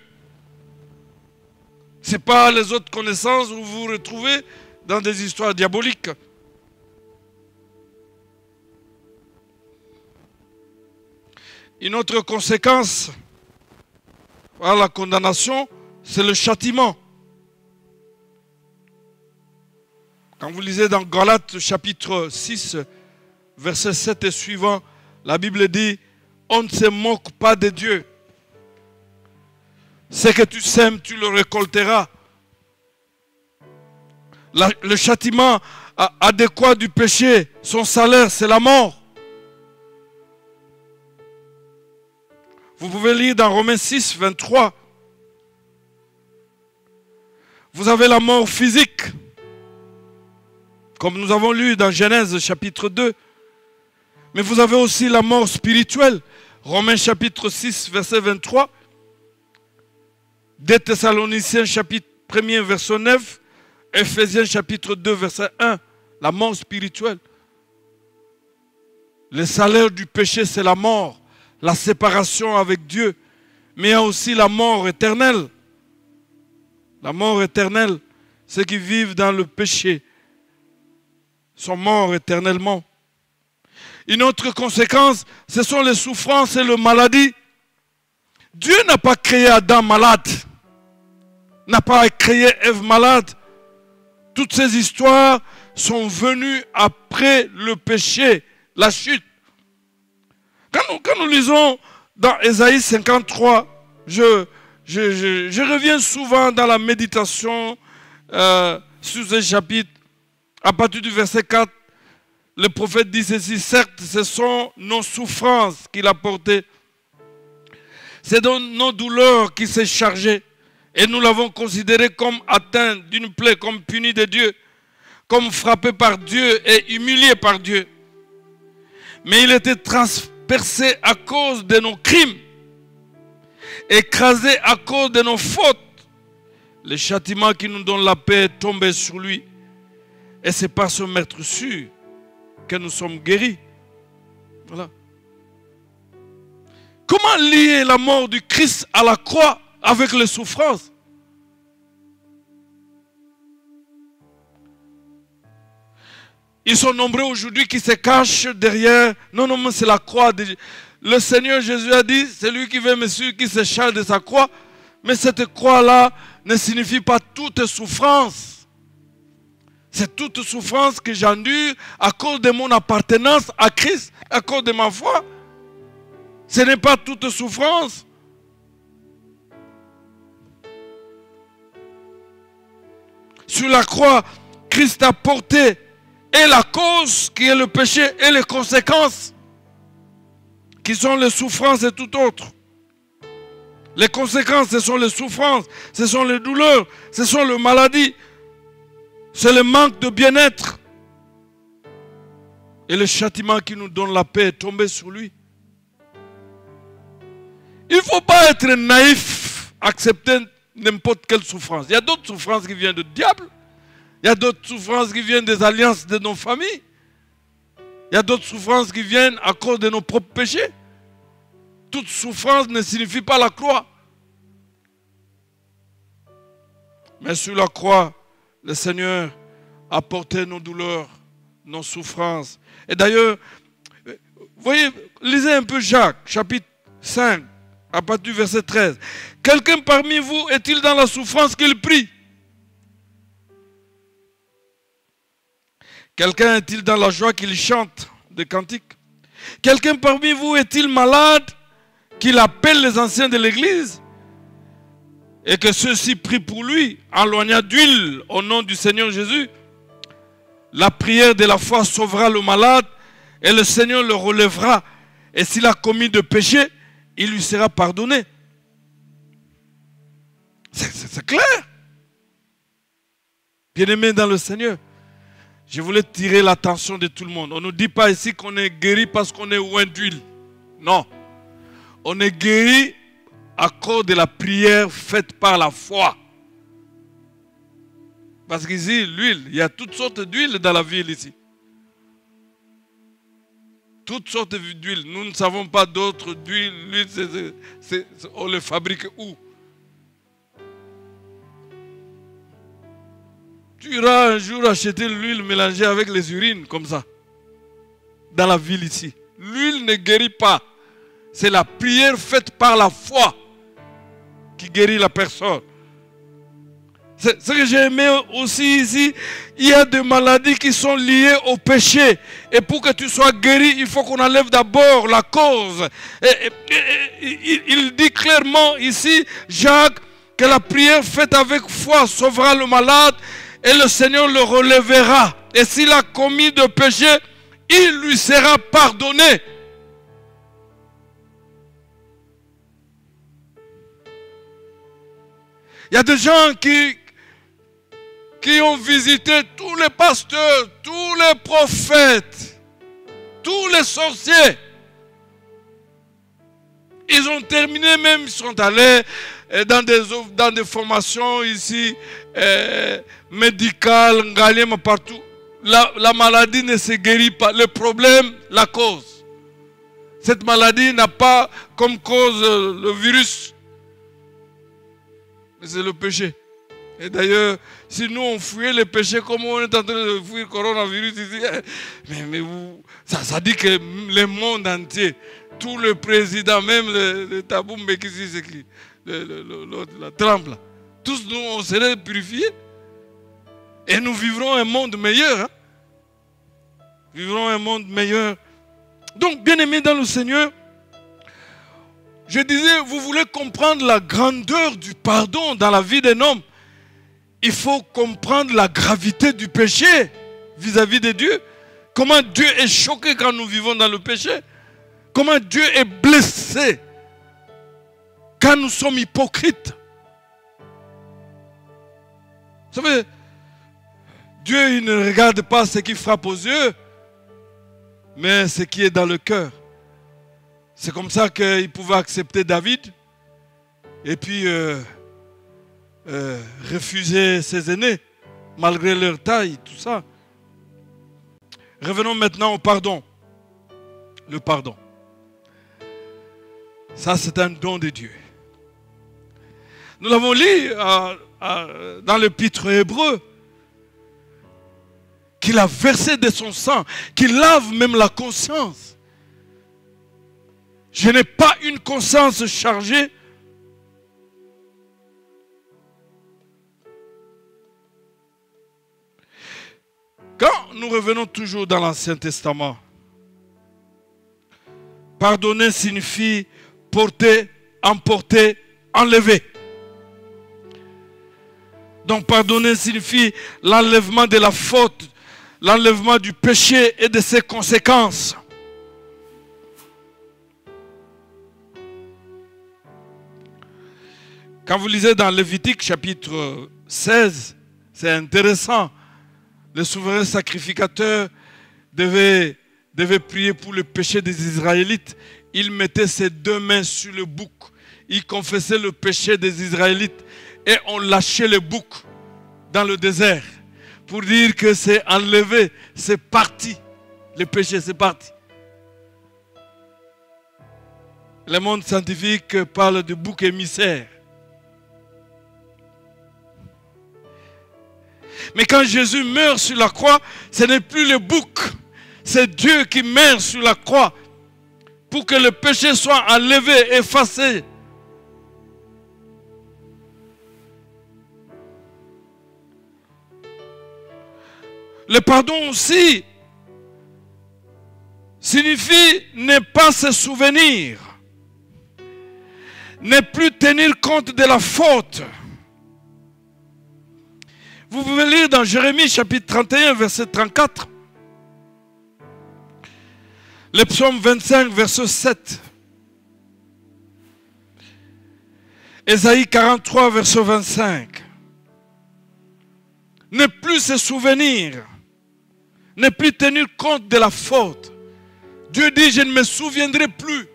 Speaker 4: Ce n'est pas les autres connaissances où vous vous retrouvez dans des histoires diaboliques. Une autre conséquence à la condamnation, c'est le châtiment. Quand vous lisez dans Galates chapitre 6, verset 7 et suivant, la Bible dit, on ne se moque pas de Dieu. Ce que tu sèmes, tu le récolteras. Le châtiment adéquat du péché, son salaire, c'est la mort. Vous pouvez lire dans Romains 6, 23. Vous avez la mort physique, comme nous avons lu dans Genèse chapitre 2. Mais vous avez aussi la mort spirituelle. Romains chapitre 6, verset 23. 2 Thessaloniciens chapitre 1, verset 9. Éphésiens chapitre 2, verset 1. La mort spirituelle. Le salaire du péché, c'est la mort. La séparation avec Dieu. Mais il y a aussi la mort éternelle. La mort éternelle, ceux qui vivent dans le péché sont morts éternellement. Une autre conséquence, ce sont les souffrances et les maladies. Dieu n'a pas créé Adam malade, n'a pas créé Ève malade. Toutes ces histoires sont venues après le péché, la chute. Quand nous lisons dans Ésaïe 53, je reviens souvent dans la méditation sur ce chapitre. À partir du verset 4, le prophète dit ceci, certes, ce sont nos souffrances qu'il a portées. C'est dans nos douleurs qu'il s'est chargé. Et nous l'avons considéré comme atteint d'une plaie, comme puni de Dieu, comme frappé par Dieu et humilié par Dieu. Mais il était transpercé à cause de nos crimes, écrasé à cause de nos fautes. le châtiment qui nous donne la paix est tombé sur lui. Et c'est par ce maître sûr que nous sommes guéris. Voilà. Comment lier la mort du Christ à la croix avec les souffrances? Ils sont nombreux aujourd'hui qui se cachent derrière. Non, non, mais c'est la croix. Le Seigneur Jésus a dit, c'est lui qui veut me suivre, qui se charge de sa croix. Mais cette croix-là ne signifie pas toute souffrance. C'est toute souffrance que j'endure à cause de mon appartenance à Christ, à cause de ma foi. Ce n'est pas toute souffrance. Sur la croix, Christ a porté et la cause qui est le péché et les conséquences qui sont les souffrances et tout autre. Les conséquences, ce sont les souffrances, ce sont les douleurs, ce sont les maladies, c'est le manque de bien-être. Et le châtiment qui nous donne la paix est tombé sur lui. Il ne faut pas être naïf, accepter n'importe quelle souffrance. Il y a d'autres souffrances qui viennent du diable. Il y a d'autres souffrances qui viennent des alliances de nos familles. Il y a d'autres souffrances qui viennent à cause de nos propres péchés. Toute souffrance ne signifie pas la croix. Mais sur la croix, le Seigneur a porté nos douleurs, nos souffrances. Et d'ailleurs, voyez, lisez un peu Jacques, chapitre 5, à partir du verset 13. Quelqu'un parmi vous est-il dans la souffrance qu'il prie? Quelqu'un est-il dans la joie qu'il chante des cantiques? Quelqu'un parmi vous est-il malade qu'il appelle les anciens de l'église et que ceux-ci prient pour lui en loignant d'huile au nom du Seigneur Jésus? La prière de la foi sauvera le malade et le Seigneur le relèvera. Et s'il a commis de péché, il lui sera pardonné. C'est clair. Bien-aimés dans le Seigneur, je voulais tirer l'attention de tout le monde. On ne dit pas ici qu'on est guéri parce qu'on est oint d'huile. Non. On est guéri à cause de la prière faite par la foi. Parce qu'ici, l'huile, il y a toutes sortes d'huiles dans la ville ici. Toutes sortes d'huiles. Nous ne savons pas d'autres d'huiles. L'huile, on les fabrique où? Tu iras un jour acheter l'huile mélangée avec les urines, comme ça. Dans la ville ici. L'huile ne guérit pas. C'est la prière faite par la foi qui guérit la personne. C'est ce que j'ai aimé aussi ici. Il y a des maladies qui sont liées au péché. Et pour que tu sois guéri, il faut qu'on enlève d'abord la cause. Il dit clairement ici, Jacques, que la prière faite avec foi sauvera le malade et le Seigneur le relèvera. Et s'il a commis de péché, il lui sera pardonné. Il y a des gens qui ont visité tous les pasteurs, tous les prophètes, tous les sorciers. Ils ont terminé même, ils sont allés dans des formations ici, médicales, partout. La maladie ne se guérit pas. Le problème, la cause. Cette maladie n'a pas comme cause le virus. Mais c'est le péché. Et d'ailleurs, si nous on fouillait le péché comme on est en train de fouiller le coronavirus ici, mais ça dit que le monde entier, tous les présidents, même le Taboumbe qui c'est qui, la Trump là, tous nous on serait purifiés et nous vivrons un monde meilleur. Hein? Vivrons un monde meilleur. Donc, bien-aimés dans le Seigneur, je disais, vous voulez comprendre la grandeur du pardon dans la vie d'un homme, il faut comprendre la gravité du péché vis-à-vis de Dieu. Comment Dieu est choqué quand nous vivons dans le péché. Comment Dieu est blessé quand nous sommes hypocrites. Vous savez, Dieu il ne regarde pas ce qui frappe aux yeux, mais ce qui est dans le cœur. C'est comme ça qu'il pouvait accepter David. Et puis, refuser ses aînés, malgré leur taille, tout ça. Revenons maintenant au pardon. Le pardon. Ça, c'est un don de Dieu. Nous l'avons lu dans l'épître hébreu, qu'il a versé de son sang, qu'il lave même la conscience. Je n'ai pas une conscience chargée. Quand nous revenons toujours dans l'Ancien Testament, pardonner signifie porter, emporter, enlever. Donc pardonner signifie l'enlèvement de la faute, l'enlèvement du péché et de ses conséquences. Quand vous lisez dans Lévitique chapitre 16, c'est intéressant. Le souverain sacrificateur devait prier pour le péché des Israélites. Il mettait ses deux mains sur le bouc. Il confessait le péché des Israélites et on lâchait le bouc dans le désert pour dire que c'est enlevé, c'est parti. Le péché, c'est parti. Le monde scientifique parle de bouc émissaire. Mais quand Jésus meurt sur la croix, ce n'est plus le bouc. C'est Dieu qui meurt sur la croix pour que le péché soit enlevé, effacé. Le pardon aussi signifie ne pas se souvenir, ne plus tenir compte de la faute. Vous pouvez lire dans Jérémie chapitre 31, verset 34. Le psaume 25, verset 7. Ésaïe 43, verset 25. Ne plus se souvenir, ne plus tenir compte de la faute. Dieu dit, je ne me souviendrai plus.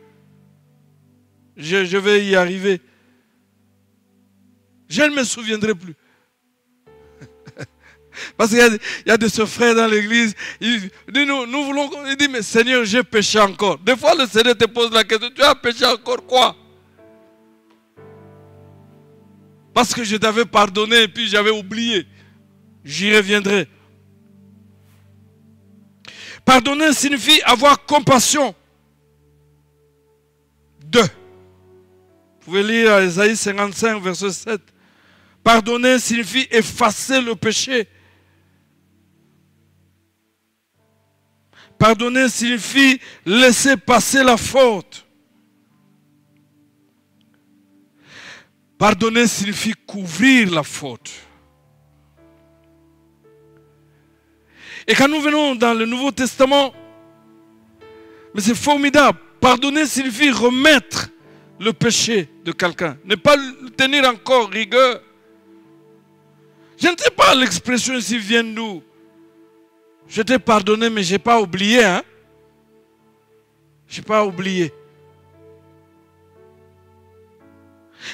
Speaker 4: Je vais y arriver. Je ne me souviendrai plus. Parce qu'il y a de ce frère dans l'église, il dit, nous voulons, il dit, mais Seigneur, j'ai péché encore. Des fois, le Seigneur te pose la question, tu as péché encore quoi? Parce que je t'avais pardonné et puis j'avais oublié. J'y reviendrai. Pardonner signifie avoir compassion. 2. Vous pouvez lire Ésaïe 55, verset 7. Pardonner signifie effacer le péché. Pardonner signifie laisser passer la faute. Pardonner signifie couvrir la faute. Et quand nous venons dans le Nouveau Testament, mais c'est formidable. Pardonner signifie remettre le péché de quelqu'un. Ne pas tenir encore rigueur. Je ne sais pas l'expression ici vient d'où. Je t'ai pardonné, mais je n'ai pas oublié. Hein? Je n'ai pas oublié.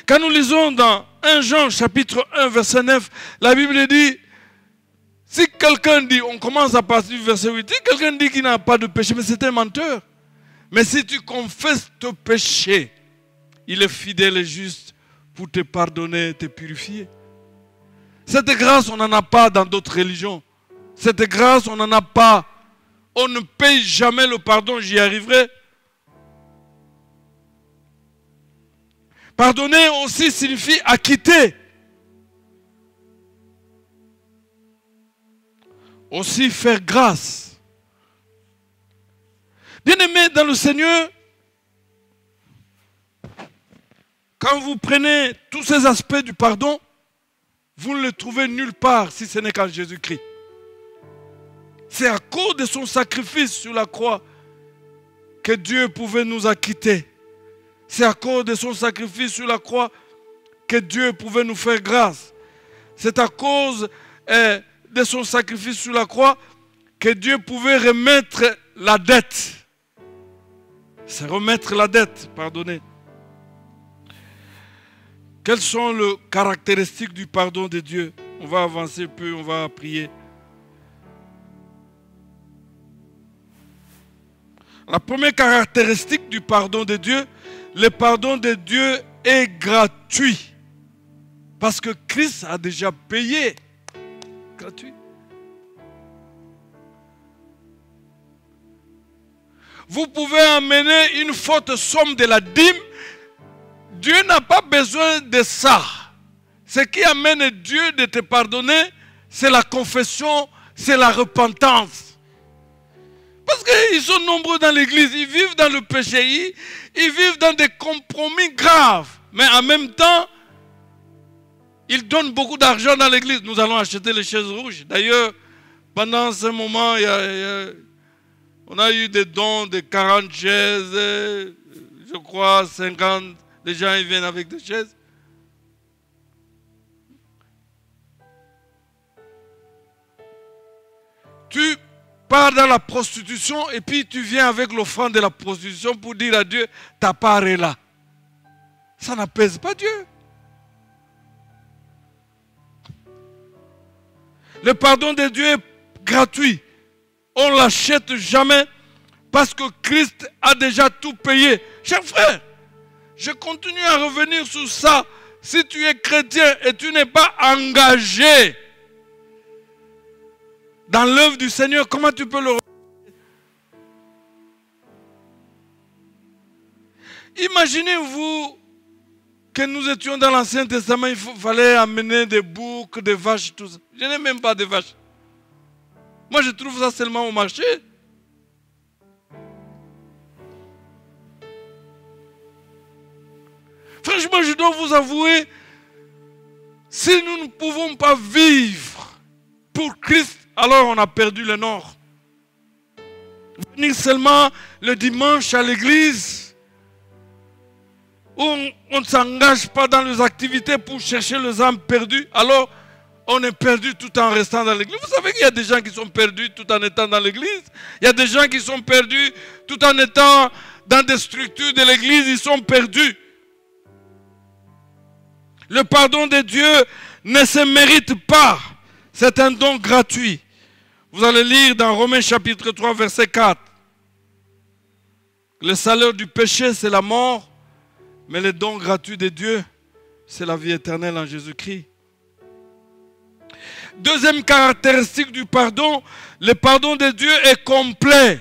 Speaker 4: Quand nous lisons dans 1 Jean chapitre 1 verset 9, la Bible dit, si quelqu'un dit, on commence à partir du verset 8, si quelqu'un dit qu'il n'a pas de péché, mais c'est un menteur. Mais si tu confesses ton péché, il est fidèle et juste pour te pardonner et te purifier. Cette grâce, on n'en a pas dans d'autres religions. Cette grâce, on n'en a pas. On ne paye jamais le pardon, j'y arriverai. Pardonner aussi signifie acquitter. Aussi faire grâce. Bien-aimés dans le Seigneur, quand vous prenez tous ces aspects du pardon, vous ne le trouvez nulle part si ce n'est qu'en Jésus-Christ. C'est à cause de son sacrifice sur la croix que Dieu pouvait nous acquitter. C'est à cause de son sacrifice sur la croix que Dieu pouvait nous faire grâce. C'est à cause de son sacrifice sur la croix que Dieu pouvait remettre la dette. C'est remettre la dette, pardonnez. Quelles sont les caractéristiques du pardon de Dieu? On va avancer un peu, on va prier. La première caractéristique du pardon de Dieu, le pardon de Dieu est gratuit. Parce que Christ a déjà payé. Gratuit. Vous pouvez amener une forte somme de la dîme. Dieu n'a pas besoin de ça. Ce qui amène Dieu de te pardonner, c'est la confession, c'est la repentance. Parce qu'ils sont nombreux dans l'église, ils vivent dans le péché, ils vivent dans des compromis graves. Mais en même temps, ils donnent beaucoup d'argent dans l'église. Nous allons acheter les chaises rouges. D'ailleurs, pendant ce moment, on a eu des dons de 40 chaises, je crois 50. Les gens ils viennent avec des chaises. Tu pars dans la prostitution et puis tu viens avec l'offrande de la prostitution pour dire à Dieu, ta part est là. Ça n'apaise pas Dieu. Le pardon de Dieu est gratuit. On ne l'achète jamais parce que Christ a déjà tout payé. Chers frères, je continue à revenir sur ça. Si tu es chrétien et tu n'es pas engagé dans l'œuvre du Seigneur, comment tu peux le reconnaître? Imaginez-vous que nous étions dans l'Ancien Testament, il fallait amener des boucs, des vaches, tout ça. Je n'ai même pas de vaches. Moi, je trouve ça seulement au marché. Franchement, je dois vous avouer, si nous ne pouvons pas vivre pour Christ, alors on a perdu le nord. Venir seulement le dimanche à l'église, où on ne s'engage pas dans les activités pour chercher les âmes perdues, alors on est perdu tout en restant dans l'église. Vous savez qu'il y a des gens qui sont perdus tout en étant dans l'église. Il y a des gens qui sont perdus tout en étant dans des structures de l'église, ils sont perdus. Le pardon de Dieu ne se mérite pas. C'est un don gratuit. Vous allez lire dans Romains chapitre 3, verset 4. Le salaire du péché, c'est la mort. Mais le don gratuit de Dieu, c'est la vie éternelle en Jésus-Christ. Deuxième caractéristique du pardon, le pardon de Dieu est complet.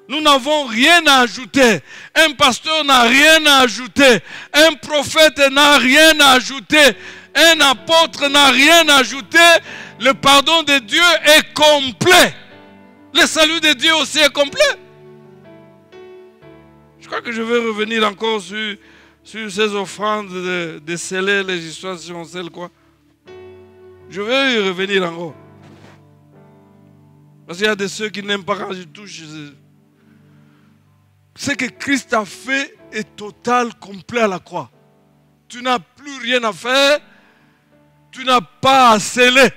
Speaker 4: Nous n'avons rien à ajouter. Un pasteur n'a rien à ajouter. Un prophète n'a rien à ajouter. Un apôtre n'a rien à ajouter. Le pardon de Dieu est complet. Le salut de Dieu aussi est complet. Je crois que je vais revenir encore sur ces offrandes de sceller les histoires si on scelle quoi. Je vais y revenir encore. Parce qu'il y a de ceux qui n'aiment pas quand je touche. Ce que Christ a fait est total, complet à la croix. Tu n'as plus rien à faire. Tu n'as pas à sceller.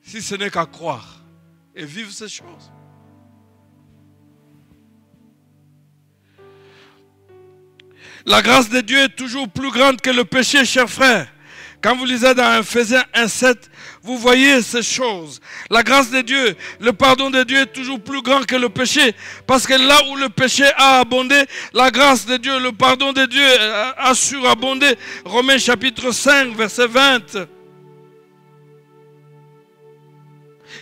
Speaker 4: Si ce n'est qu'à croire et vivre ces choses. La grâce de Dieu est toujours plus grande que le péché, chers frères. Quand vous lisez dans Ephésiens 1,7, vous voyez ces choses. La grâce de Dieu, le pardon de Dieu est toujours plus grand que le péché. Parce que là où le péché a abondé, la grâce de Dieu, le pardon de Dieu a surabondé. Romains chapitre 5, verset 20.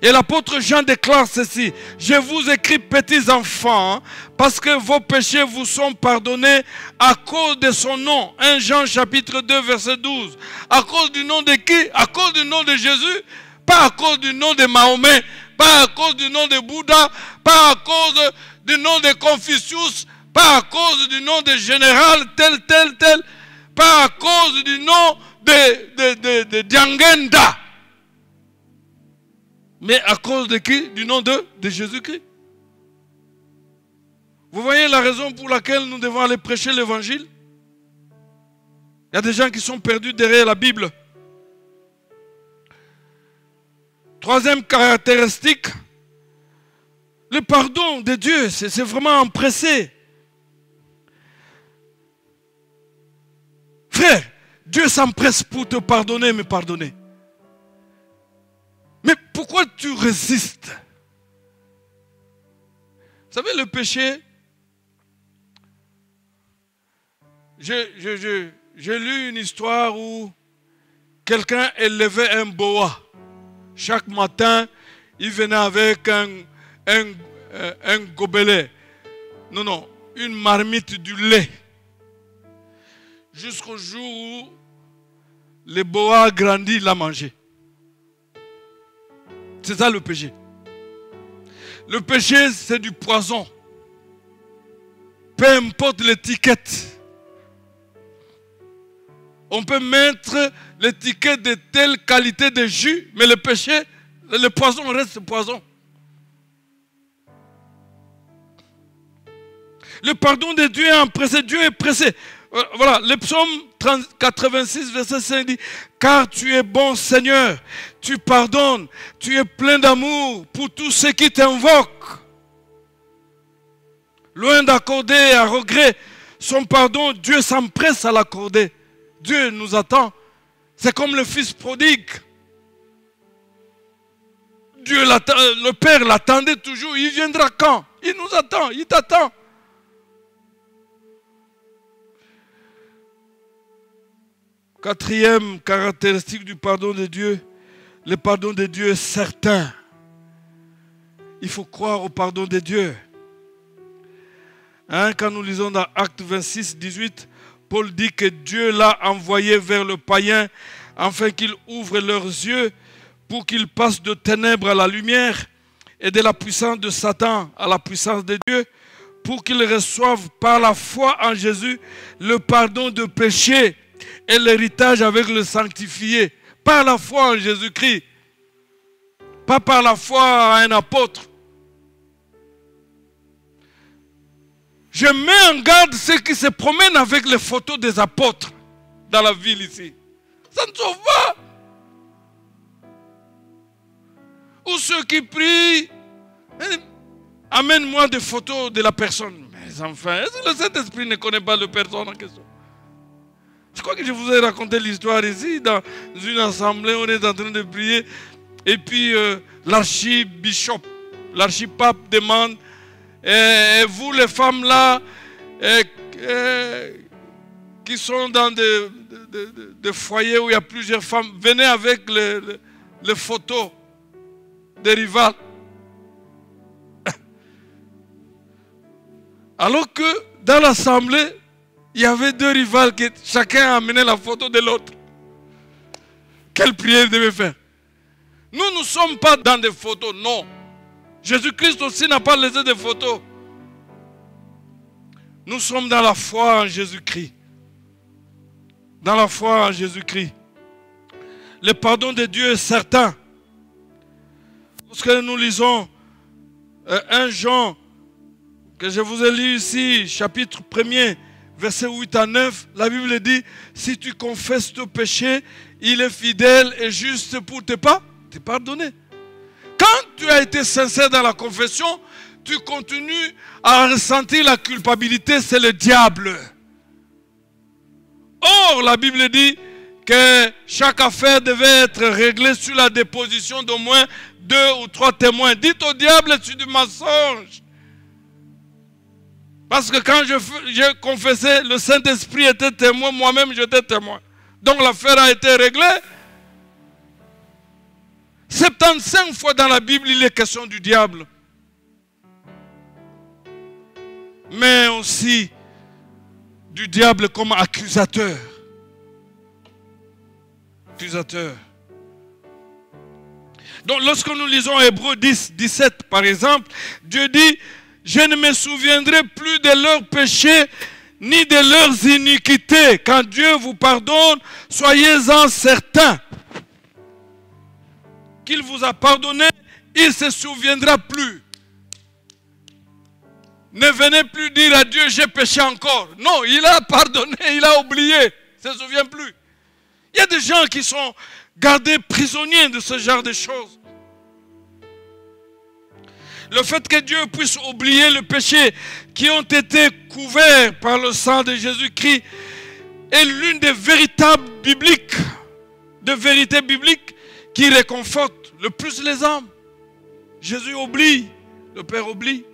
Speaker 4: Et l'apôtre Jean déclare ceci: je vous écris, petits enfants, parce que vos péchés vous sont pardonnés à cause de son nom. 1 Jean chapitre 2 verset 12. À cause du nom de qui? À cause du nom de Jésus. Pas à cause du nom de Mahomet. Pas à cause du nom de Bouddha. Pas à cause du nom de Confucius. Pas à cause du nom de général tel. Pas à cause du nom de Diangenda. Mais à cause de qui? Du nom de Jésus-Christ. Vous voyez la raison pour laquelle nous devons aller prêcher l'évangile? Il y a des gens qui sont perdus derrière la Bible. Troisième caractéristique, le pardon de Dieu, c'est vraiment empressé. Dieu s'empresse pour te pardonner, me pardonner. Mais pourquoi tu résistes? Vous savez, le péché, j'ai lu une histoire où quelqu'un élevait un boa. Chaque matin, il venait avec un gobelet. Non, une marmite du lait. Jusqu'au jour où le boa grandit, il l'a mangé. C'est ça le péché. Le péché, c'est du poison. Peu importe l'étiquette. On peut mettre l'étiquette de telle qualité de jus, mais le péché, le poison reste poison. Le pardon de Dieu est empressé. Dieu est pressé. Voilà, le psaume 86, verset 5 dit: car tu es bon, Seigneur, tu pardonnes, tu es plein d'amour pour tous ceux qui t'invoquent. Loin d'accorder à regret son pardon, Dieu s'empresse à l'accorder. Dieu nous attend. C'est comme le fils prodigue. Dieu le Père l'attendait toujours. Il viendra quand? Il nous attend, il t'attend. Quatrième caractéristique du pardon de Dieu, le pardon de Dieu est certain. Il faut croire au pardon de Dieu. Quand nous lisons dans Actes 26, 18, Paul dit que Dieu l'a envoyé vers le païen afin qu'il ouvre leurs yeux pour qu'ils passent de ténèbres à la lumière et de la puissance de Satan à la puissance de Dieu, pour qu'ils reçoivent par la foi en Jésus le pardon de péché et l'héritage avec le sanctifié. Par la foi en Jésus-Christ. Pas par la foi à un apôtre. Je mets en garde ceux qui se promènent avec les photos des apôtres dans la ville ici. Ça ne sauve pas. Ou ceux qui prient, amène-moi des photos de la personne. Mais enfin, est-ce que le Saint-Esprit ne connaît pas la personne en question? Je crois que je vous ai raconté l'histoire ici, dans une assemblée, on est en train de prier, et puis l'archibishop, l'archipape demande: et vous les femmes là, qui sont dans des foyers où il y a plusieurs femmes, venez avec les photos des rivales. Alors que dans l'assemblée, il y avait deux rivales qui chacun a amené la photo de l'autre. Quelle prière devait faire? Nous ne sommes pas dans des photos, non. Jésus-Christ aussi n'a pas laissé des photos. Nous sommes dans la foi en Jésus-Christ. Dans la foi en Jésus-Christ. Le pardon de Dieu est certain. Lorsque nous lisons 1 Jean, que je vous ai lu ici, chapitre 1er, verset 8 à 9, la Bible dit: si tu confesses ton péché, il est fidèle et juste pour te pardonner. Quand tu as été sincère dans la confession, tu continues à ressentir la culpabilité, c'est le diable. Or, la Bible dit que chaque affaire devait être réglée sur la déposition d'au moins 2 ou 3 témoins. Dites au diable, c'est du mensonge. Parce que quand j'ai confessé, le Saint-Esprit était témoin, moi-même j'étais témoin. Donc l'affaire a été réglée. 75 fois dans la Bible, il est question du diable. Mais aussi du diable comme accusateur. Accusateur. Donc lorsque nous lisons Hébreux 10, 17 par exemple, Dieu dit: je ne me souviendrai plus de leurs péchés ni de leurs iniquités. Quand Dieu vous pardonne, soyez-en certains qu'il vous a pardonné, il ne se souviendra plus. Ne venez plus dire à Dieu: j'ai péché encore. Non, il a pardonné, il a oublié, il ne se souvient plus. Il y a des gens qui sont gardés prisonniers de ce genre de choses. Le fait que Dieu puisse oublier le péché qui ont été couverts par le sang de Jésus-Christ est l'une des véritables bibliques, de vérités bibliques qui réconfortent le plus les âmes. Jésus oublie, le Père oublie.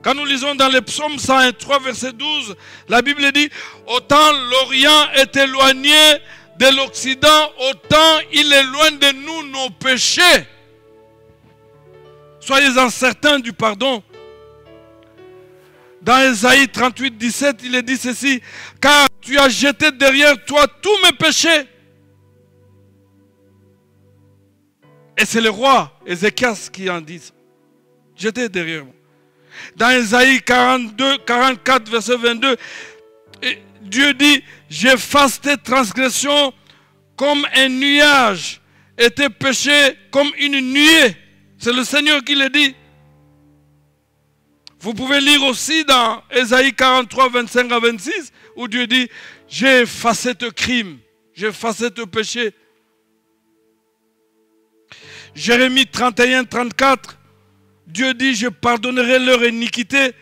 Speaker 4: Quand nous lisons dans les psaumes 103, verset 12, la Bible dit « Autant l'Orient est éloigné de l'Occident, autant il éloigne de nous nos péchés. » Soyez-en certains du pardon. Dans Ésaïe 38, 17, il est dit ceci, « Car tu as jeté derrière toi tous mes péchés. » Et c'est le roi Ézéchias qui en dit ça. Jeté derrière moi. Dans Ésaïe 44, verset 22, Dieu dit, « J'efface tes transgressions comme un nuage et tes péchés comme une nuée. » C'est le Seigneur qui le dit. Vous pouvez lire aussi dans Ésaïe 43, 25 à 26, où Dieu dit, « J'ai effacé tes crimes, j'ai effacé tes péchés. » Jérémie 31, 34, Dieu dit, « Je pardonnerai leur iniquité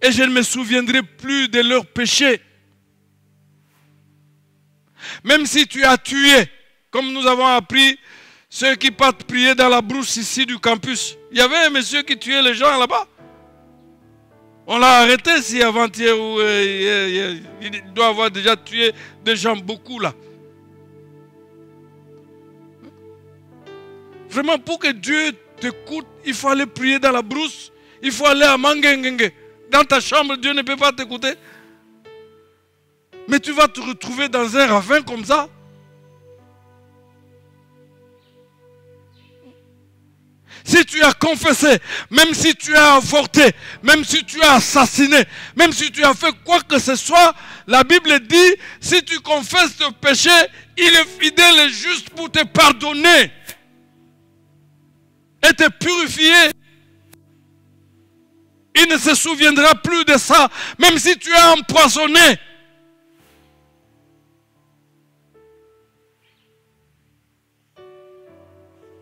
Speaker 4: et je ne me souviendrai plus de leurs péchés. » Même si tu as tué, comme nous avons appris, ceux qui partent prier dans la brousse ici du campus. Il y avait un monsieur qui tuait les gens là-bas. On l'a arrêté si avant-hier, il doit avoir déjà tué des gens beaucoup là. Vraiment, pour que Dieu t'écoute, il faut aller prier dans la brousse. Il faut aller à Mangengenge. Dans ta chambre, Dieu ne peut pas t'écouter. Mais tu vas te retrouver dans un ravin comme ça. Si tu as confessé, même si tu as avorté, même si tu as assassiné, même si tu as fait quoi que ce soit, la Bible dit, si tu confesses tes péchés, il est fidèle et juste pour te pardonner et te purifier. Il ne se souviendra plus de ça, même si tu as empoisonné.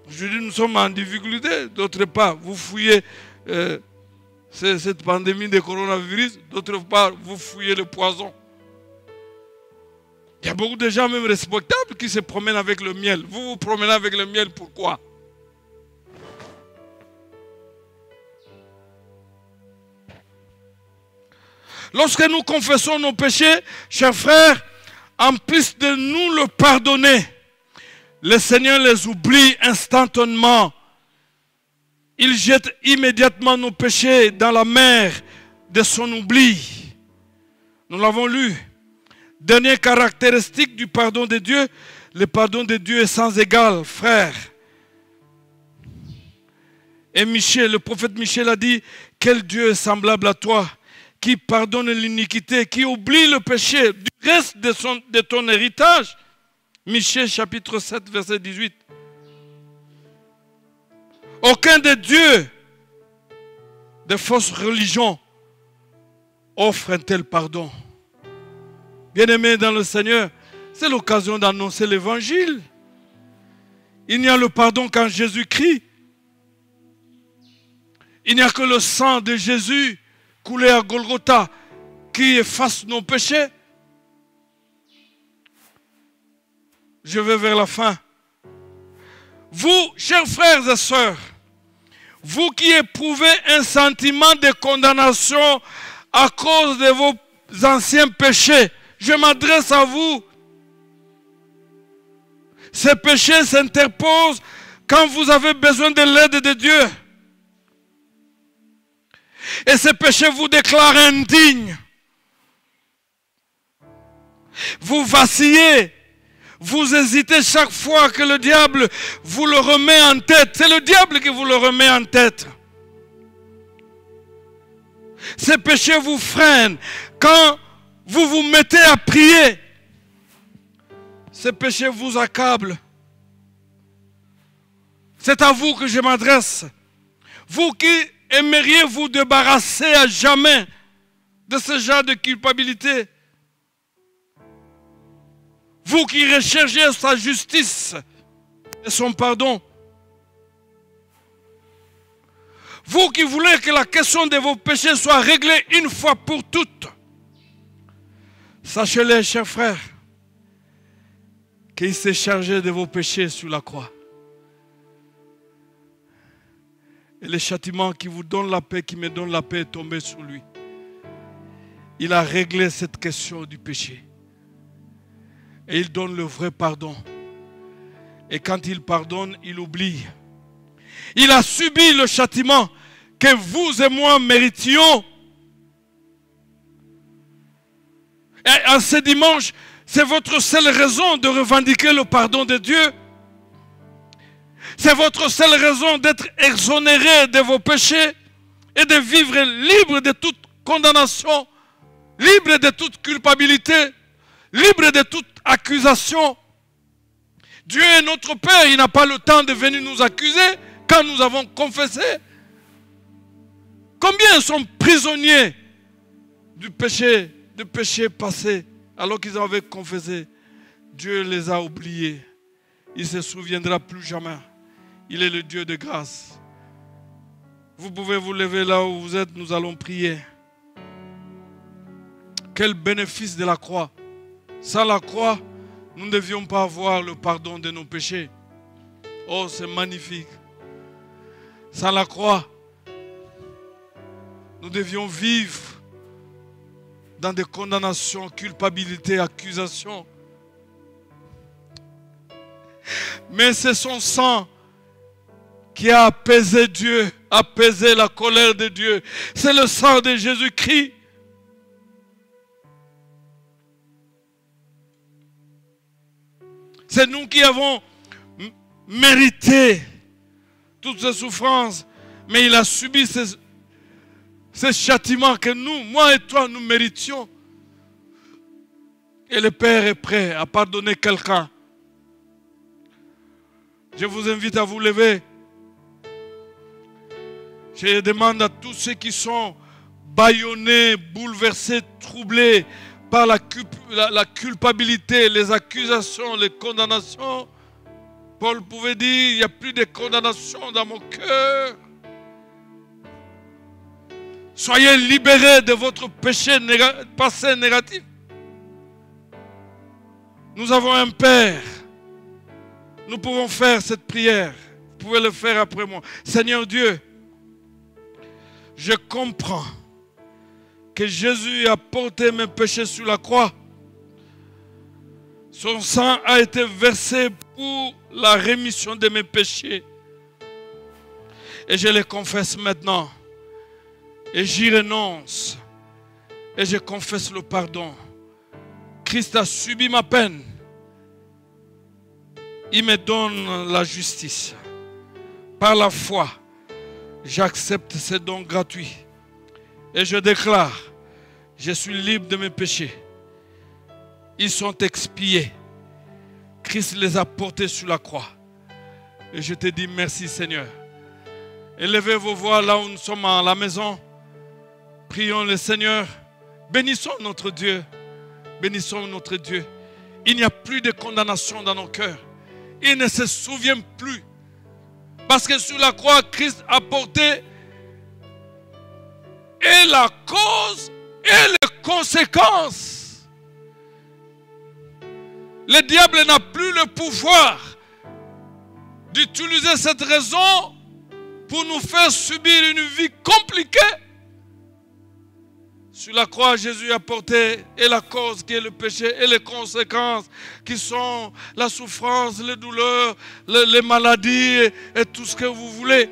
Speaker 4: Je dis, nous sommes en difficulté. D'autre part, vous fouillez cette pandémie de coronavirus. D'autre part, vous fouillez le poison. Il y a beaucoup de gens même respectables qui se promènent avec le miel. Vous vous promenez avec le miel, pourquoi? Lorsque nous confessons nos péchés, chers frères, en plus de nous le pardonner, le Seigneur les oublie instantanément. Il jette immédiatement nos péchés dans la mer de son oubli. Nous l'avons lu. Dernière caractéristique du pardon de Dieu, le pardon de Dieu est sans égal, frère. Et Michel, le prophète Michel a dit, quel Dieu est semblable à toi, qui pardonne l'iniquité, qui oublie le péché du reste de ton héritage. Michée chapitre 7 verset 18. Aucun des dieux de fausses religions offre un tel pardon. Bien-aimés dans le Seigneur, c'est l'occasion d'annoncer l'évangile. Il n'y a le pardon qu'en Jésus-Christ. Il n'y a que le sang de Jésus coulé à Golgotha qui efface nos péchés. Je vais vers la fin. Vous, chers frères et sœurs, vous qui éprouvez un sentiment de condamnation à cause de vos anciens péchés, je m'adresse à vous. Ces péchés s'interposent quand vous avez besoin de l'aide de Dieu. Et ces péchés vous déclarent indignes. Vous vacillez. Vous hésitez chaque fois que le diable vous le remet en tête. C'est le diable qui vous le remet en tête. Ces péchés vous freinent quand vous vous mettez à prier. Ces péchés vous accablent. C'est à vous que je m'adresse. Vous qui aimeriez vous débarrasser à jamais de ce genre de culpabilité. Vous qui recherchez sa justice et son pardon. Vous qui voulez que la question de vos péchés soit réglée une fois pour toutes. Sachez-le, chers frères, qu'il s'est chargé de vos péchés sur la croix. Et le châtiment qui vous donne la paix, qui me donne la paix, est tombé sur lui. Il a réglé cette question du péché. Et il donne le vrai pardon. Et quand il pardonne, il oublie. Il a subi le châtiment que vous et moi méritions. Et en ce dimanche, c'est votre seule raison de revendiquer le pardon de Dieu. C'est votre seule raison d'être exonéré de vos péchés et de vivre libre de toute condamnation, libre de toute culpabilité, libre de toute accusation. Dieu est notre Père, il n'a pas le temps de venir nous accuser quand nous avons confessé. Combien sont prisonniers du péché passé alors qu'ils avaient confessé? Dieu les a oubliés. Il ne se souviendra plus jamais. Il est le Dieu de grâce. Vous pouvez vous lever là où vous êtes, nous allons prier. Quel bénéfice de la croix. Sans la croix, nous ne devions pas avoir le pardon de nos péchés. Oh, c'est magnifique. Sans la croix, nous devions vivre dans des condamnations, culpabilité, accusations. Mais c'est son sang qui a apaisé Dieu, apaisé la colère de Dieu. C'est le sang de Jésus-Christ. C'est nous qui avons mérité toutes ces souffrances. Mais il a subi ces châtiments que nous, moi et toi, nous méritions. Et le Père est prêt à pardonner quelqu'un. Je vous invite à vous lever. Je demande à tous ceux qui sont bâillonnés, bouleversés, troublés par la culpabilité, les accusations, les condamnations. Paul pouvait dire, il n'y a plus de condamnation dans mon cœur. Soyez libérés de votre péché passé négatif. Nous avons un Père. Nous pouvons faire cette prière. Vous pouvez le faire après moi. Seigneur Dieu, je comprends que Jésus a porté mes péchés sur la croix. Son sang a été versé pour la rémission de mes péchés. Et je les confesse maintenant. Et j'y renonce. Et je confesse le pardon. Christ a subi ma peine. Il me donne la justice. Par la foi, j'accepte ces dons gratuits. Et je déclare, je suis libre de mes péchés. Ils sont expiés. Christ les a portés sur la croix. Et je te dis merci Seigneur. Élevez vos voix là où nous sommes à la maison. Prions le Seigneur. Bénissons notre Dieu. Bénissons notre Dieu. Il n'y a plus de condamnation dans nos cœurs. Il ne se souvient plus. Parce que sur la croix, Christ a porté et la cause et les conséquences. Le diable n'a plus le pouvoir d'utiliser cette raison pour nous faire subir une vie compliquée. Sur la croix, Jésus a porté et la cause qui est le péché et les conséquences qui sont la souffrance, les douleurs, les maladies et tout ce que vous voulez.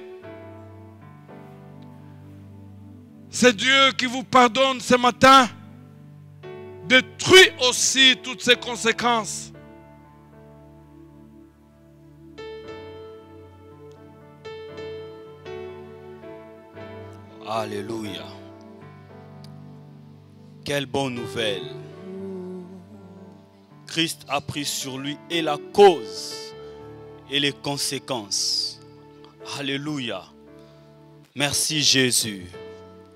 Speaker 4: C'est Dieu qui vous pardonne ce matin. Détruit aussi toutes ces conséquences.
Speaker 2: Alléluia. Quelle bonne nouvelle. Christ a pris sur lui et la cause et les conséquences. Alléluia. Merci Jésus.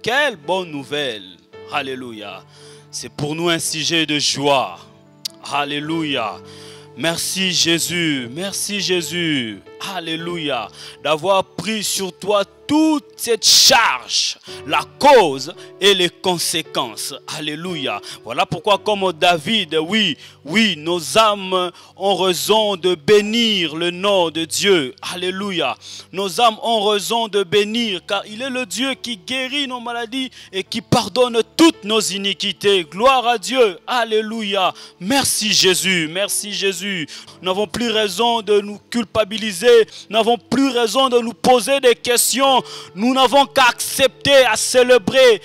Speaker 2: Quelle bonne nouvelle. Alléluia. C'est pour nous un sujet de joie. Alléluia. Merci Jésus. Merci Jésus. Alléluia. D'avoir pris sur toi toute cette charge, la cause et les conséquences. Alléluia. Voilà pourquoi comme David, oui, nos âmes ont raison de bénir le nom de Dieu. Alléluia. Nos âmes ont raison de bénir car il est le Dieu qui guérit nos maladies et qui pardonne toutes nos iniquités. Gloire à Dieu. Alléluia. Merci Jésus. Merci Jésus. Nous n'avons plus raison de nous culpabiliser. Nous n'avons plus raison de nous poser des questions. Nous n'avons qu'à accepter, à célébrer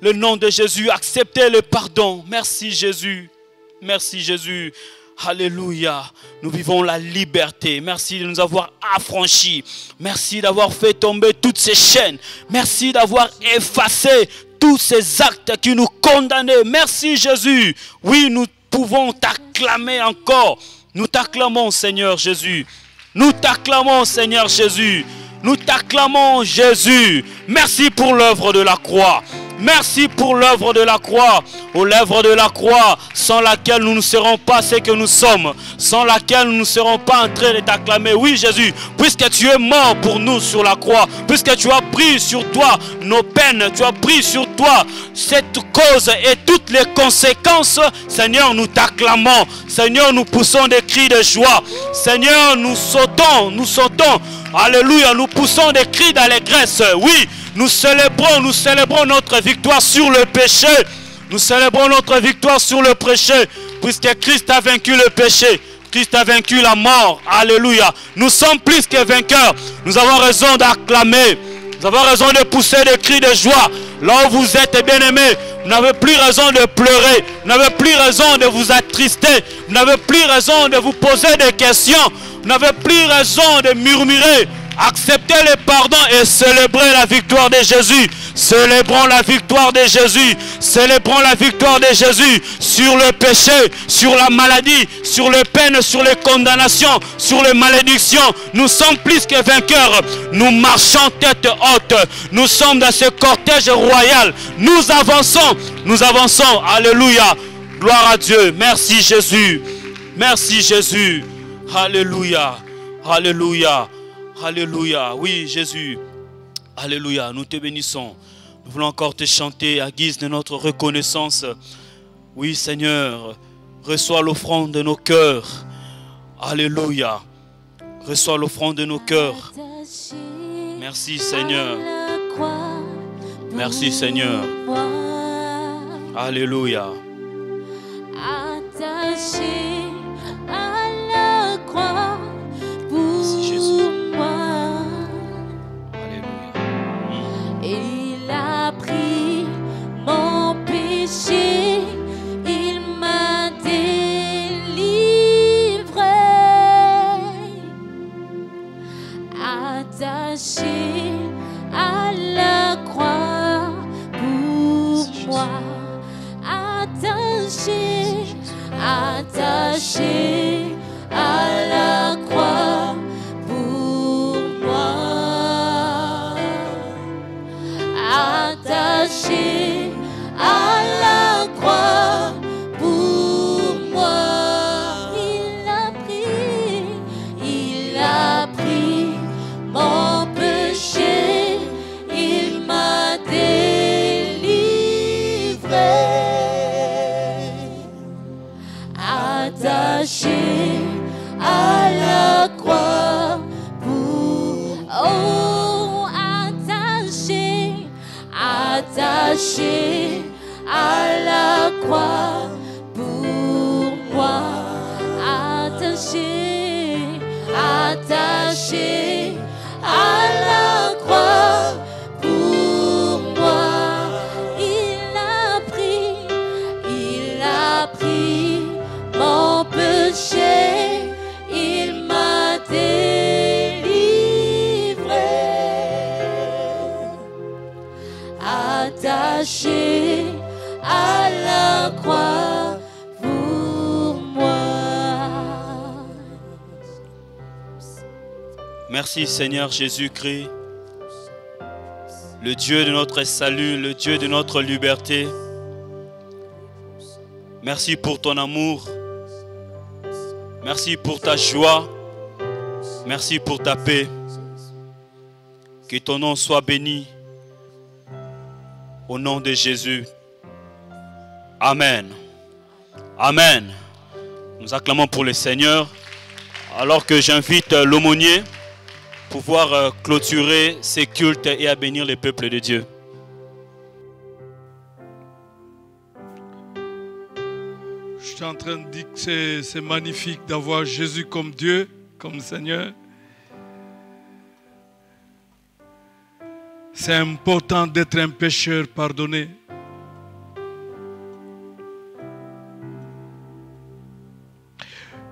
Speaker 2: le nom de Jésus, accepter le pardon. Merci Jésus. Merci Jésus. Alléluia. Nous vivons la liberté. Merci de nous avoir affranchis. Merci d'avoir fait tomber toutes ces chaînes. Merci d'avoir effacé tous ces actes qui nous condamnaient. Merci Jésus. Oui, nous pouvons t'acclamer encore. Nous t'acclamons Seigneur Jésus. Nous t'acclamons Seigneur Jésus. Nous t'acclamons Jésus. Merci pour l'œuvre de la croix. Merci pour l'œuvre de la croix. Aux lèvres de la croix, sans laquelle nous ne serons pas ce que nous sommes. Sans laquelle nous ne serons pas en train de t'acclamer. Oui Jésus, puisque tu es mort pour nous sur la croix. Puisque tu as pris sur toi nos peines. Tu as pris sur toi cette cause et toutes les conséquences. Seigneur, nous t'acclamons. Seigneur, nous poussons des cris de joie. Seigneur, nous sautons. Alléluia, nous poussons des cris d'allégresse. Oui, nous célébrons notre victoire sur le péché. Nous célébrons notre victoire sur le péché. Puisque Christ a vaincu le péché. Christ a vaincu la mort. Alléluia. Nous sommes plus que vainqueurs. Nous avons raison d'acclamer. Nous avons raison de pousser des cris de joie. Là où vous êtes bien-aimés, vous n'avez plus raison de pleurer. Vous n'avez plus raison de vous attrister. Vous n'avez plus raison de vous poser des questions. Vous n'avez plus raison de murmurer. Acceptez le pardon et célébrez la victoire de Jésus. Célébrons la victoire de Jésus. Célébrons la victoire de Jésus sur le péché, sur la maladie, sur les peines, sur les condamnations, sur les malédictions. Nous sommes plus que vainqueurs. Nous marchons tête haute. Nous sommes dans ce cortège royal. Nous avançons. Nous avançons. Alléluia. Gloire à Dieu. Merci Jésus. Merci Jésus. Alléluia. Alléluia. Alléluia. Oui, Jésus. Alléluia. Nous te bénissons. Nous voulons encore te chanter à guise de notre reconnaissance. Oui, Seigneur. Reçois l'offrande de nos cœurs. Alléluia. Reçois l'offrande de nos cœurs. Merci, Seigneur. Merci, Seigneur. Alléluia.
Speaker 3: Attaché à la croix pour moi.
Speaker 2: Alléluia.
Speaker 3: Il a pris mon péché, il m'a délivré. Attaché à la croix pour moi. Attaché à la croix pour moi. Attaché à la croix pour moi. Il a pris mon péché, il m'a délivré. Attaché à la croix pour attaché à la croix pour moi. Attaché à la croix pour moi. Il a pris mon péché, il m'a délivré. Attaché à la croix pour moi.
Speaker 2: Merci Seigneur Jésus-Christ, le Dieu de notre salut, le Dieu de notre liberté. Merci pour ton amour. Merci pour ta joie. Merci pour ta paix. Que ton nom soit béni. Au nom de Jésus. Amen. Amen. Nous acclamons pour le Seigneur. Alors que j'invite l'aumônier pour pouvoir clôturer ces cultes et à bénir le peuple de Dieu.
Speaker 4: Je suis en train de dire que c'est magnifique d'avoir Jésus comme Dieu, comme Seigneur. C'est important d'être un pécheur pardonné.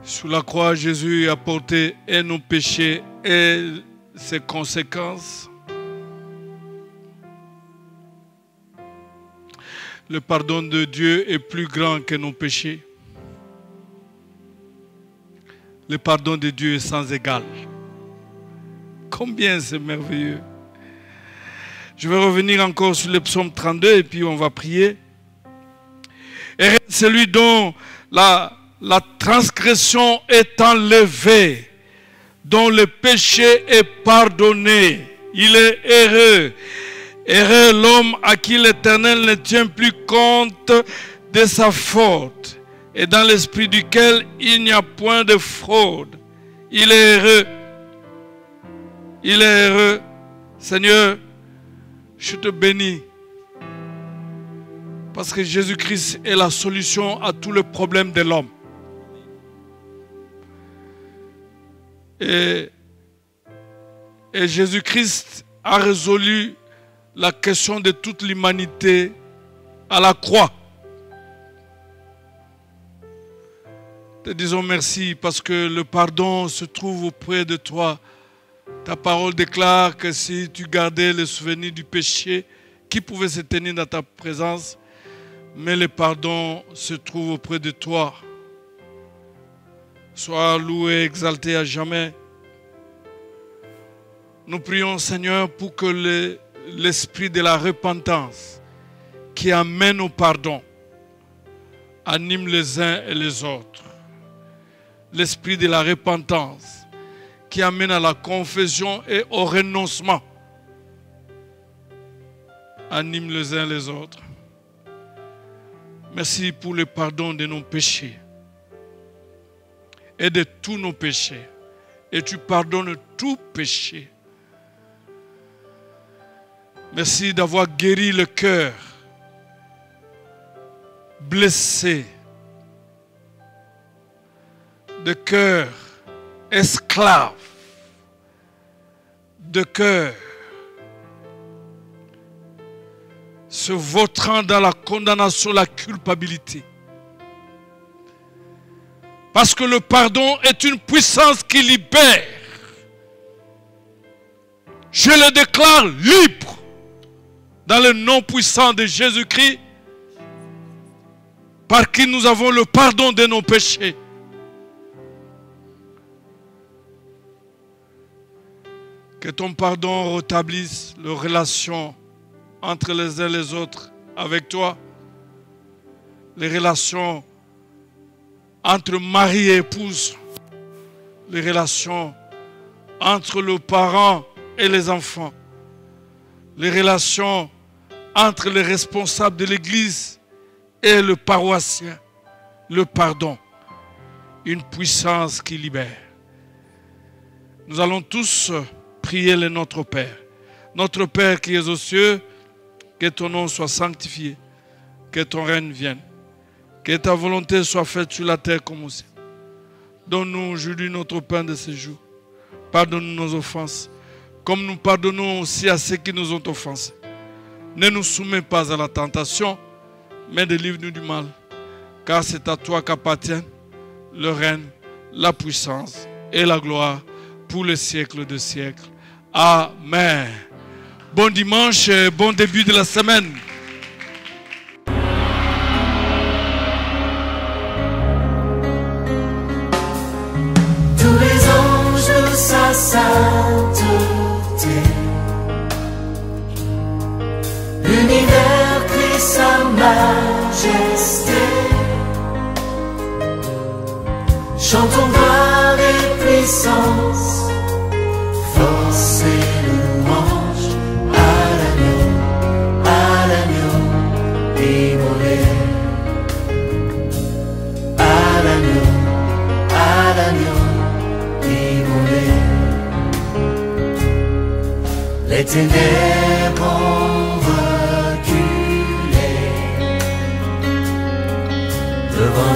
Speaker 4: Sur la croix, Jésus a porté et nos péchés et ses conséquences. Le pardon de Dieu est plus grand que nos péchés. Le pardon de Dieu est sans égal. Combien c'est merveilleux. Je vais revenir encore sur le psaume 32 et puis on va prier. Et celui dont la transgression est enlevée, dont le péché est pardonné. Il est heureux. Heureux l'homme à qui l'Éternel ne tient plus compte de sa faute et dans l'esprit duquel il n'y a point de fraude. Il est heureux. Il est heureux. Seigneur, je te bénis parce que Jésus-Christ est la solution à tous les problèmes de l'homme. Et Jésus-Christ a résolu la question de toute l'humanité à la croix. Te disons merci parce que le pardon se trouve auprès de toi. Ta parole déclare que si tu gardais le souvenir du péché, qui pouvait se tenir dans ta présence? Mais le pardon se trouve auprès de toi. Sois loué, exalté à jamais. Nous prions, Seigneur, pour que l'esprit de la repentance qui amène au pardon anime les uns et les autres. L'esprit de la repentance qui amène à la confession et au renoncement anime les uns et les autres. Merci pour le pardon de nos péchés et de tous nos péchés. Et tu pardonnes tout péché. Merci d'avoir guéri le cœur blessé, de cœur esclave, de cœur se vautrant dans la condamnation, la culpabilité. Parce que le pardon est une puissance qui libère. Je le déclare libre dans le nom puissant de Jésus-Christ, par qui nous avons le pardon de nos péchés. Que ton pardon rétablisse les relations entre les uns et les autres avec toi, les relations entre mari et épouse, les relations entre le parent et les enfants, les relations entre les responsables de l'Église et le paroissien, le pardon, une puissance qui libère. Nous allons tous prier le Notre Père. Notre Père qui es aux cieux, que ton nom soit sanctifié, que ton règne vienne, que ta volonté soit faite sur la terre comme au ciel. Donne-nous aujourd'hui notre pain de ce jour. Pardonne-nous nos offenses, comme nous pardonnons aussi à ceux qui nous ont offensés. Ne nous soumets pas à la tentation, mais délivre-nous du mal. Car c'est à toi qu'appartiennent le règne, la puissance et la gloire pour les siècles de siècles. Amen. Bon dimanche et bon début de la semaine.
Speaker 1: Tous les anges de sa sainteté, l'univers crie sa majesté. Chantons gloire et puissance, force et louange. l'agneau immolé. Les ténèbres ont reculé devant